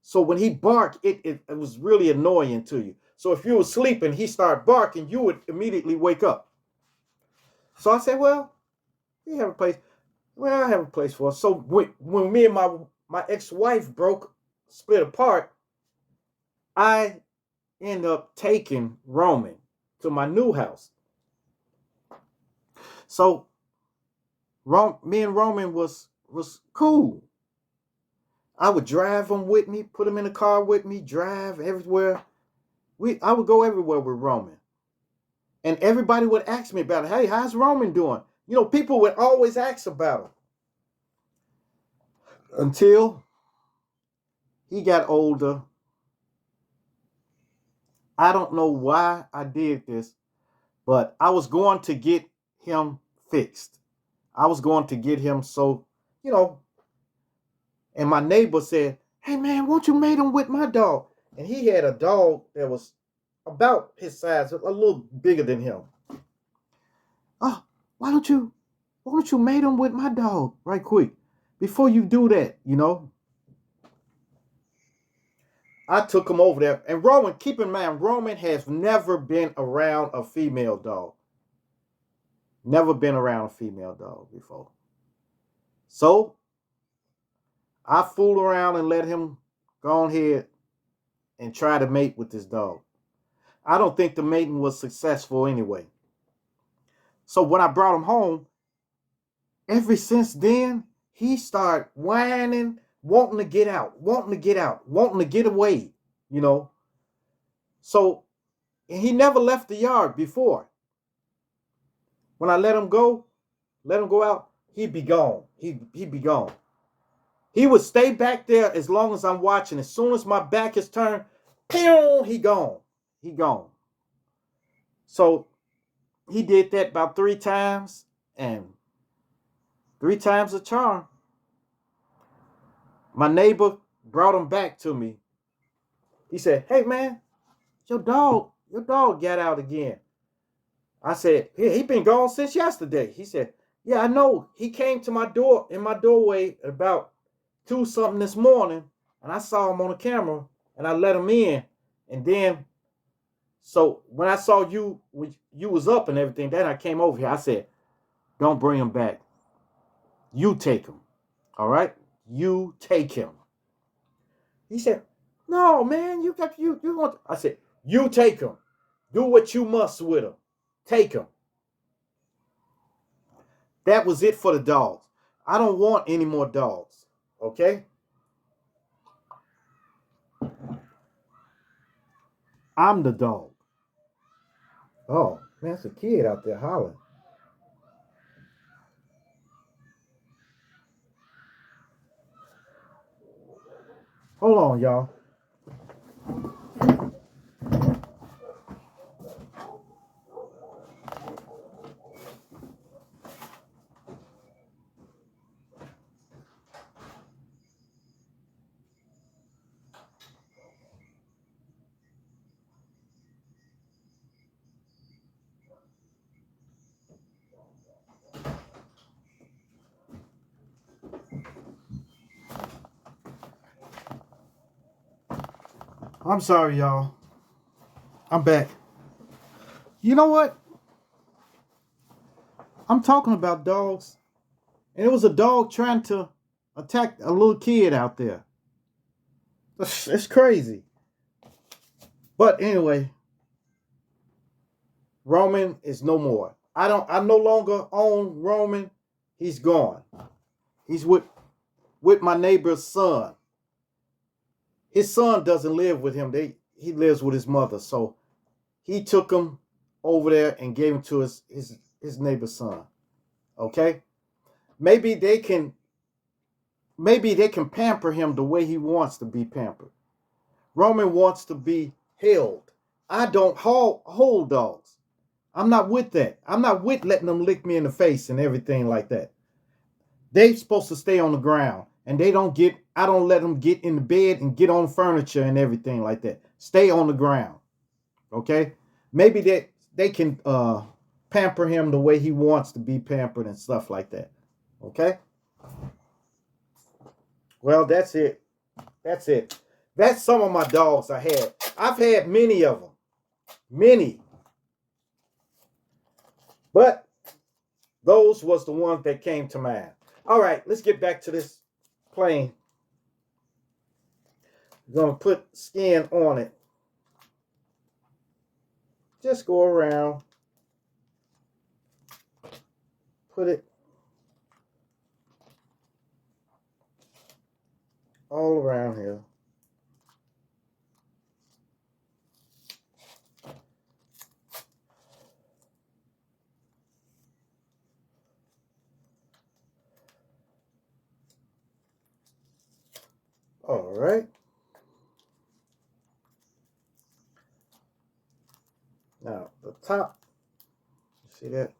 So when he barked, it was really annoying to you. So if you were sleeping, he started barking, you would immediately wake up. So I said, well, you have a place. Well, I have a place for us. So when me and my ex-wife split apart, I ended up taking Roman to my new house. So me and Roman was cool. I would drive him with me, put him in the car with me, drive everywhere. I would go everywhere with Roman. And everybody would ask me about it. Hey, how's Roman doing? You know, people would always ask about him. Until he got older. I don't know why I did this, but I was going to get him fixed. I was going to get him so, you know, and my neighbor said, hey man, won't you mate him with my dog? And he had a dog that was about his size, a little bigger than him. Oh, why don't you mate him with my dog right quick before you do that, you know? I took him over there. And Roman, keep in mind, Roman has never been around a female dog. Never been around a female dog before. So I fooled around and let him go ahead and try to mate with this dog. I don't think the mating was successful anyway. So when I brought him home, Ever since then, he started whining, wanting to get out, wanting to get out, wanting to get away, you know. So he never left the yard before. When I let him go out, he'd be gone. He'd be gone. He would stay back there as long as I'm watching. As soon as my back is turned, pew, he gone. He gone. So he did that about 3 times, and 3 times a charm. My neighbor brought him back to me. He said, "Hey man, your dog got out again." I said, he been gone since yesterday. He said, "Yeah, I know. He came to my door in my doorway about 2 something this morning, and I saw him on the camera, and I let him in. And then, so when I saw when you was up and everything, then I came over here. I said, don't bring him back. You take him. All right? You take him." He said, "No, man, you want." I said, "You take him. Do what you must with him. Take him." That was it for the dogs. I don't want any more dogs. Okay? I'm the dog. Oh, man, that's a kid out there hollering. Hold on, y'all. I'm sorry, y'all. I'm back. You know what? I'm talking about dogs, and it was a dog trying to attack a little kid out there. It's crazy. But anyway, Roman is no more. I no longer own Roman. He's gone. He's with my neighbor's son. His son doesn't live with him. He lives with his mother. So he took him over there and gave him to his neighbor's son. Okay? Maybe they can pamper him the way he wants to be pampered. Roman wants to be held. I don't hold dogs. I'm not with that. I'm not with letting them lick me in the face and everything like that. They supposed to stay on the ground, and I don't let them get in the bed and get on furniture and everything like that. Stay on the ground. Okay? Maybe they can pamper him the way he wants to be pampered and stuff like that. Okay? Well, that's it. That's it. That's some of my dogs I had. I've had many of them. Many. But those was the ones that came to mind. All right, let's get back to this plane. We're going to put skin on it. Just go around. Put it all around here. All right. Now, the top. See that?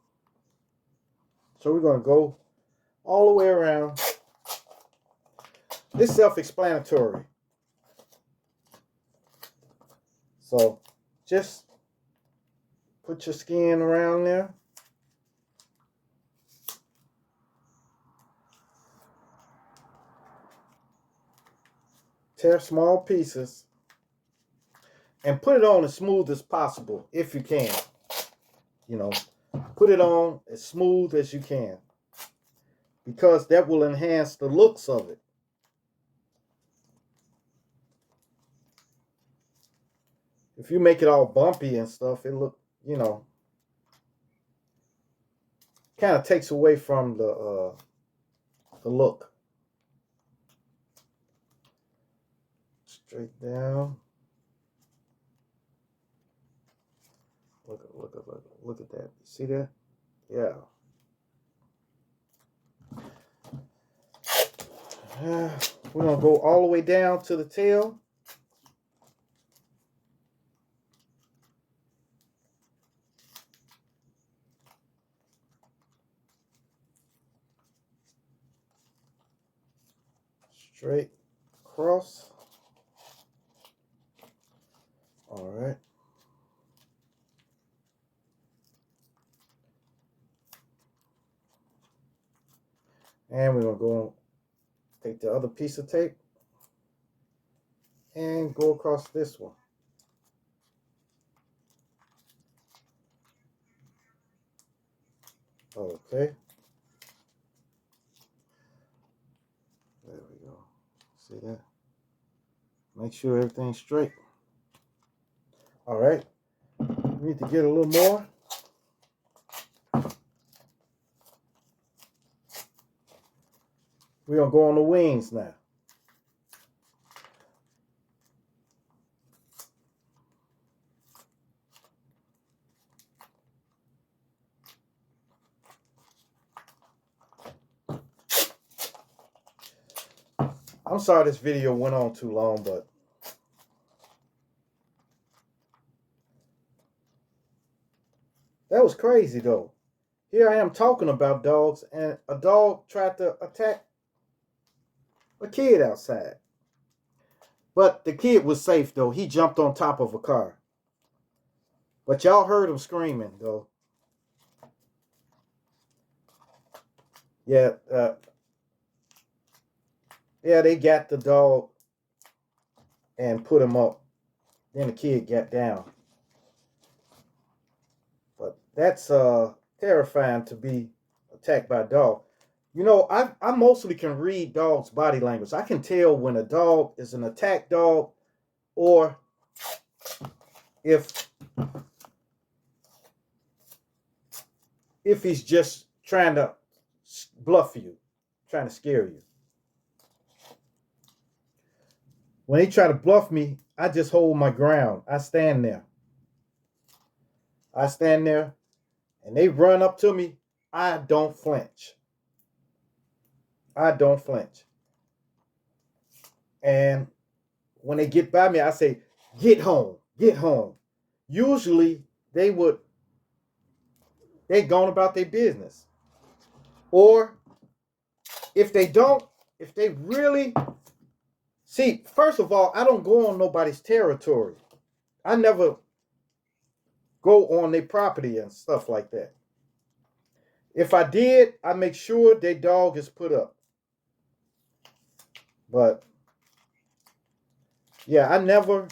So we're going to go all the way around. This is self-explanatory. So just put your skin around there. Tear small pieces and put it on as smooth as possible if you can. You know, put it on as smooth as you can, because that will enhance the looks of it. If you make it all bumpy and stuff, it look, kind of takes away from the look. Straight down. Look at that. See that? Yeah. We're gonna go all the way down to the tail. Straight across. All right. And we're going to go take the other piece of tape and go across this one. Okay. There we go. See that? Make sure everything's straight. All right. We need to get a little more. We're going to go on the wings now. I'm sorry this video went on too long, but that was crazy though. Here I am talking about dogs, and a dog tried to attack a kid outside. But the kid was safe though. He jumped on top of a car. But y'all heard him screaming though. Yeah, they got the dog and put him up. Then the kid got down. But that's terrifying to be attacked by a dog. You know, I mostly can read dogs' body language. I can tell when a dog is an attack dog or if he's just trying to bluff you, trying to scare you. When he try to bluff me, I just hold my ground. I stand there. And they run up to me. I don't flinch. And when they get by me, I say, get home. Usually they gone about their business. Or if they really, see, first of all, I don't go on nobody's territory. I never go on their property and stuff like that. If I did, I make sure their dog is put up. But yeah, I never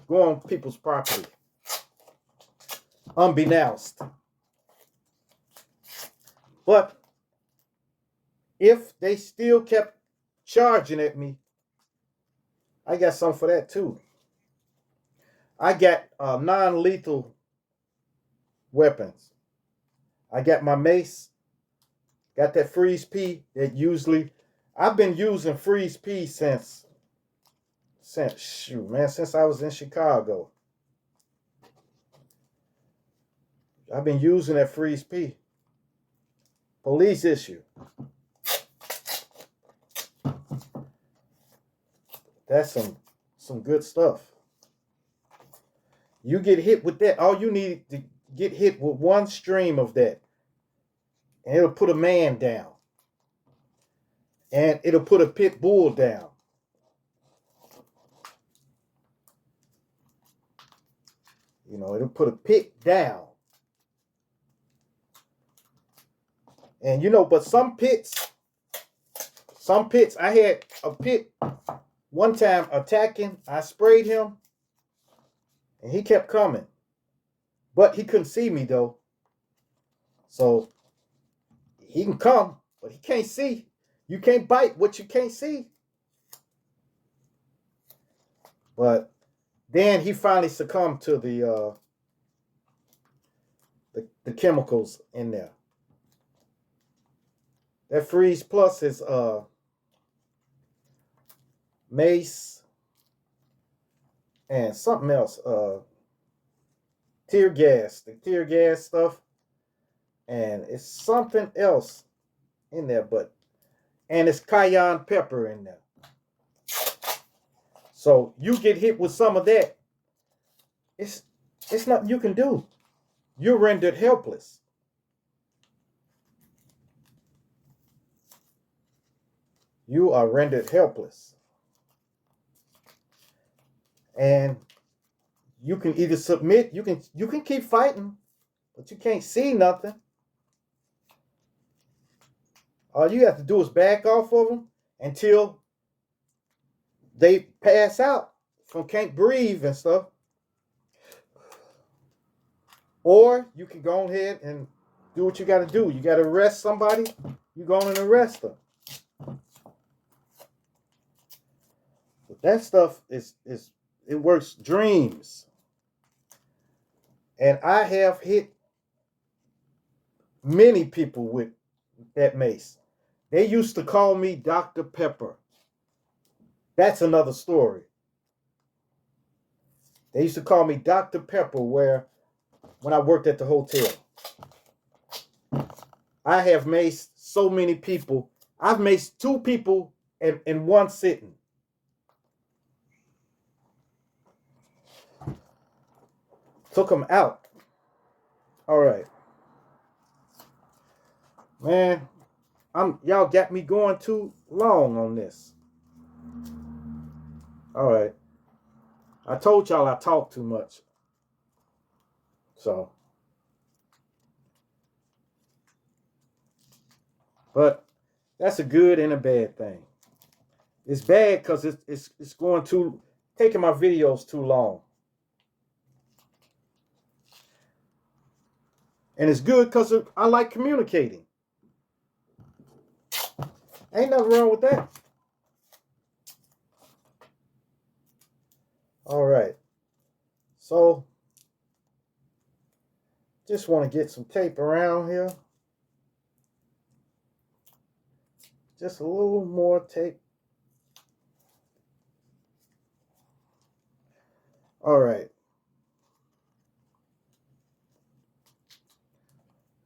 go on people's property unbeknownst. But if they still kept charging at me, I got something for that too. I got non-lethal weapons. I got my mace. Got that freeze P that usually I've been using freeze P since I was in Chicago. I've been using that freeze P. Police issue. That's some good stuff. You get hit with that, all you need to get hit with one stream of that, and it'll put a man down. And it'll put a pit bull down. You know, it'll put a pit down. And you know, but some pits, I had a pit one time attacking. I sprayed him and he kept coming. But he couldn't see me though. So he can come, but he can't see. You can't bite what you can't see. But then he finally succumbed to the chemicals in there. That Freeze Plus is mace and something else. Tear gas, the tear gas stuff, and it's something else in there, and it's cayenne pepper in there. So you get hit with some of that, it's nothing you can do. You're rendered helpless. You are rendered helpless. And you can either submit, you can keep fighting, but you can't see nothing. All you have to do is back off of them until they pass out from can't breathe and stuff. Or you can go ahead and do what you got to do. You got to arrest somebody, you go and arrest them. But that stuff it works dreams. And I have hit many people with that mace. They used to call me Dr. Pepper. That's another story. They used to call me Dr. Pepper when I worked at the hotel. I have maced so many people. I've maced 2 people in one sitting. Took them out. All right. Man, y'all got me going too long on this. All right. I told y'all I talk too much. So, but that's a good and a bad thing. It's bad because it's going to taking my videos too long. And it's good because I like communicating. Ain't nothing wrong with that. All right. So, just want to get some tape around here. Just a little more tape. All right.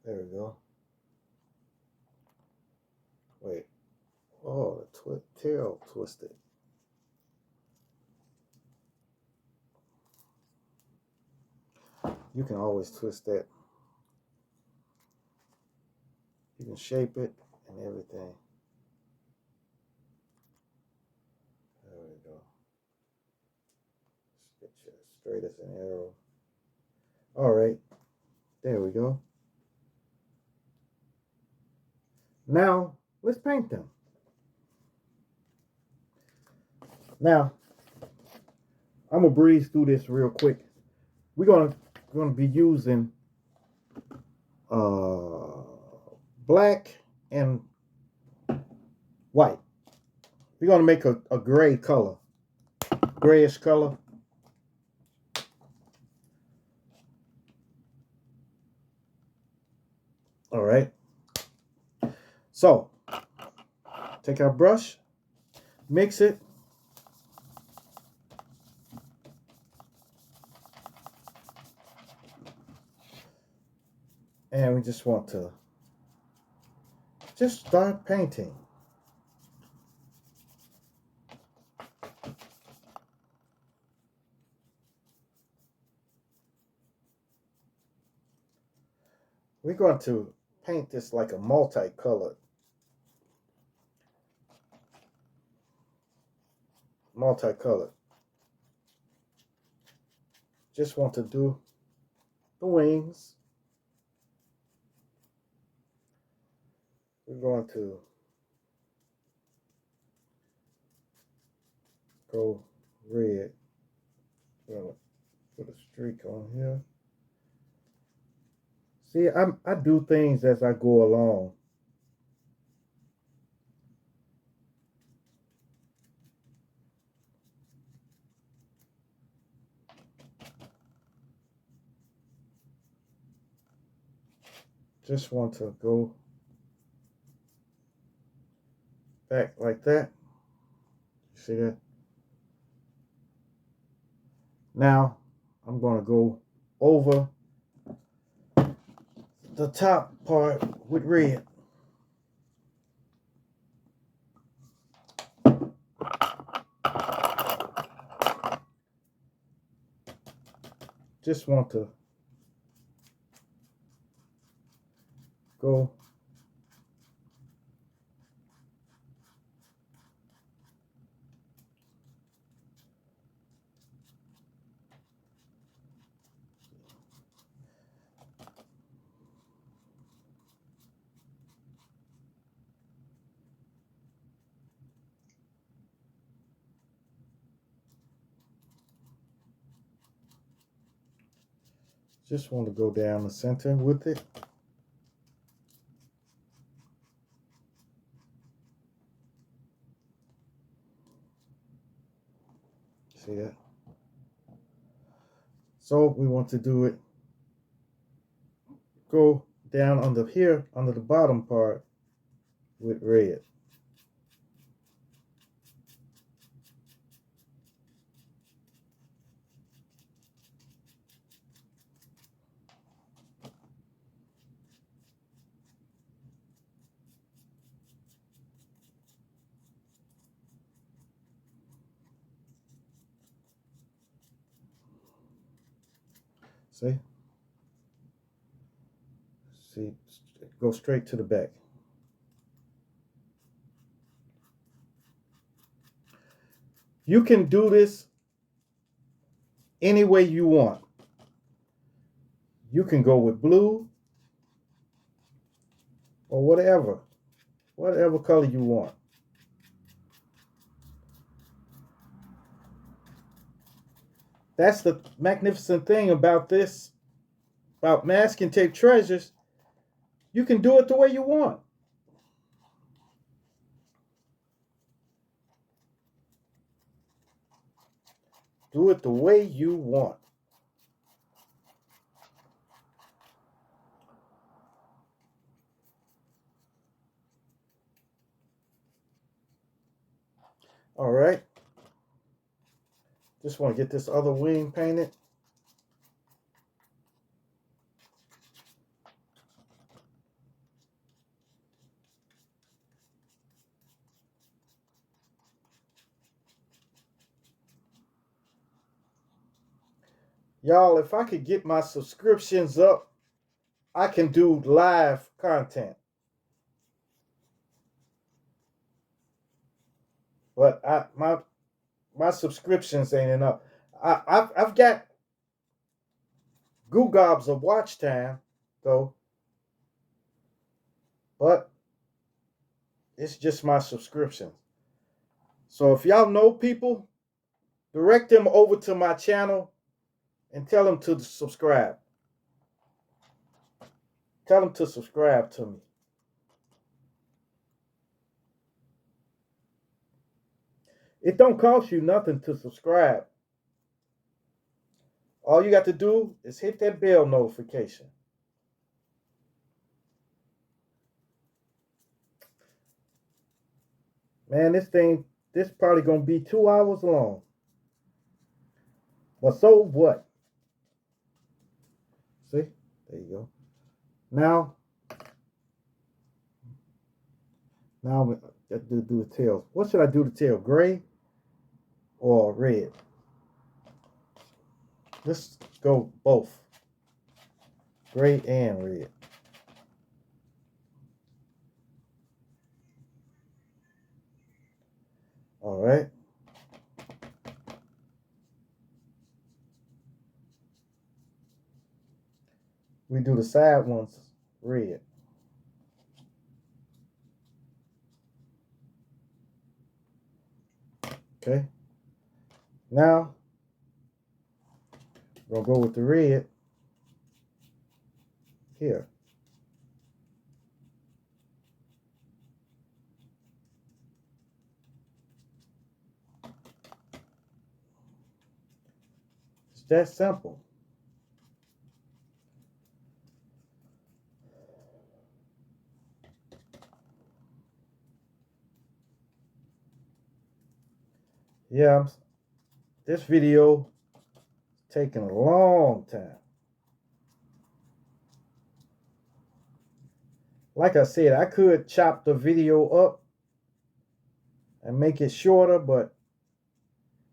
There we go. Wait. Oh, the tail twisted. You can always twist that. You can shape it and everything. There we go. Get you straight as an arrow. All right. There we go. Now, let's paint them. Now, I'm going to breeze through this real quick. We're going to be using black and white. We're going to make a gray color. Grayish color. All right. So, take our brush, mix it. And we just want to just start painting. We're going to paint this like a multicolored. Just want to do the wings. We're going to go red. We're going to put a streak on here. See, I do things as I go along. Just want to go back like that. See that? Now I'm going to go over the top part with red. Just want to go down the center with it. See that? So we want to do it, go down under here, under the bottom part with red. See? See, go straight to the back. You can do this any way you want. You can go with blue or whatever color you want. That's the magnificent thing about this, about masking tape treasures. You can do it the way you want. Do it the way you want. All right. Just want to get this other wing painted. Y'all, if I could get my subscriptions up, I can do live content. But my subscriptions ain't enough. I've got goo gobs of watch time though, but it's just my subscription. So if y'all know people, direct them over to my channel and tell them to subscribe. Tell them to subscribe to me. It don't cost you nothing to subscribe. All you got to do is hit that bell notification. Man, this probably gonna be 2 hours long. But so what? See? There you go. Now we got to do the tail. What should I do the tail? Gray or red? Let's go both. Gray and red. All right. We do the side ones red. Okay. Now we're gonna go with the red here. It's that simple. Yeah, this video taking a long time. Like I said, I could chop the video up and make it shorter, but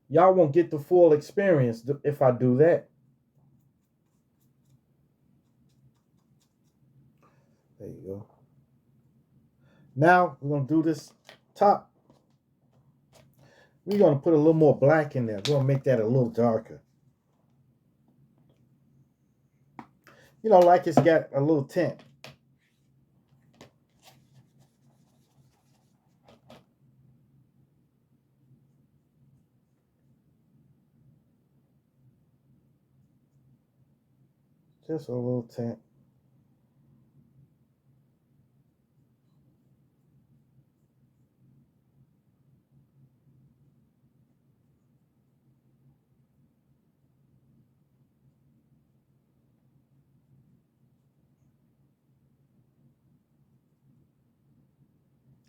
y'all won't get the full experience if I do that. There you go. Now we're going to do this top. We're going to put a little more black in there. We're going to make that a little darker. You know, like it's got a little tint. Just a little tint.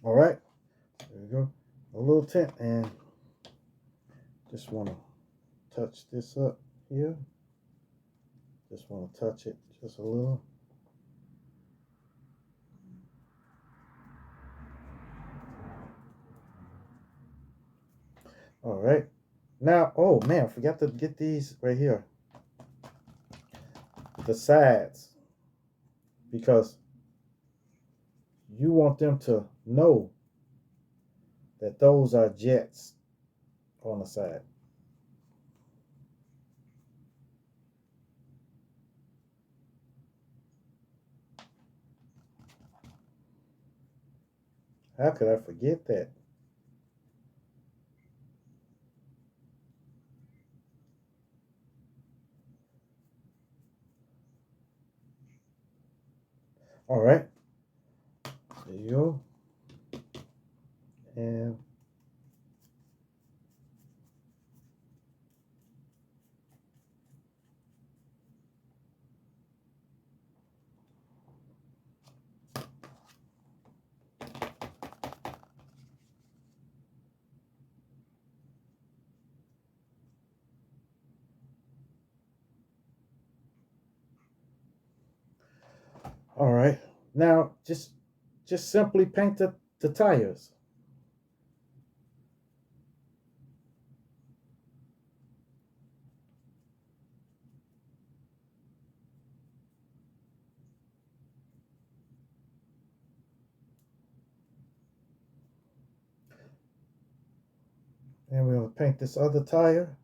All right. There we go. A little tint, and just want to touch this up here. Just want to touch it just a little. All right. Now, oh man, I forgot to get these right here. The sides. Because you want them to know that those are jets on the side. How could I forget that? All right. There you go. And all right. Now just simply paint the tires. And we'll paint this other tire.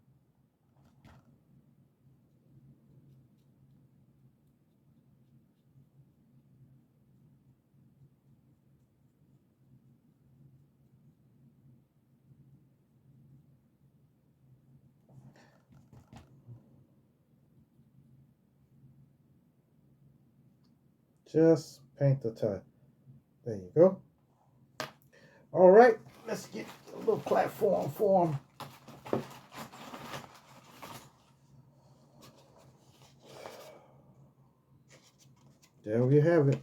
Just paint the tire. There you go. All right, let's get a little platform for them. There we have it.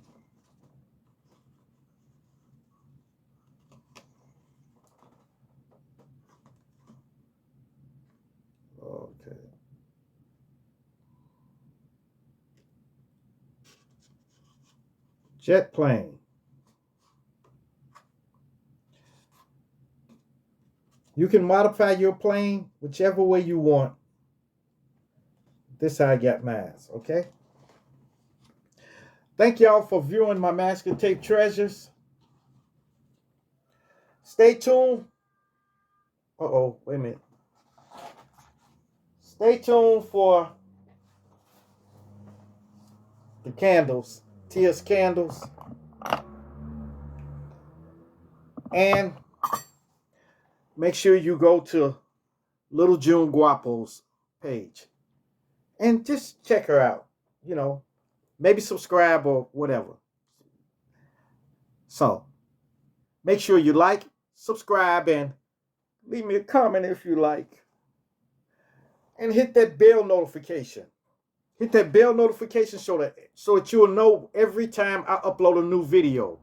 Okay. Jet plane. You can modify your plane whichever way you want. This is how I got mine, okay? Thank y'all for viewing my masking tape treasures. Stay tuned. Uh-oh, wait a minute. Stay tuned for the candles, Tia's candles. And make sure you go to Little June Guapo's page and just check her out. You know, maybe subscribe or whatever. So make sure you like, subscribe, and leave me a comment if you like. And hit that bell notification. Hit that bell notification so that you'll know every time I upload a new video.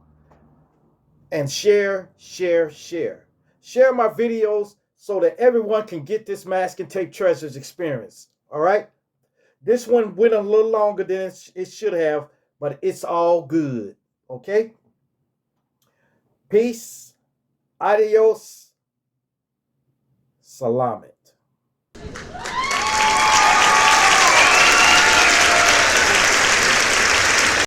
And share, share, share. Share my videos so that everyone can get this masking tape treasures experience. All right. This one went a little longer than it should have, but it's all good. Okay. Peace. Adios. Salami.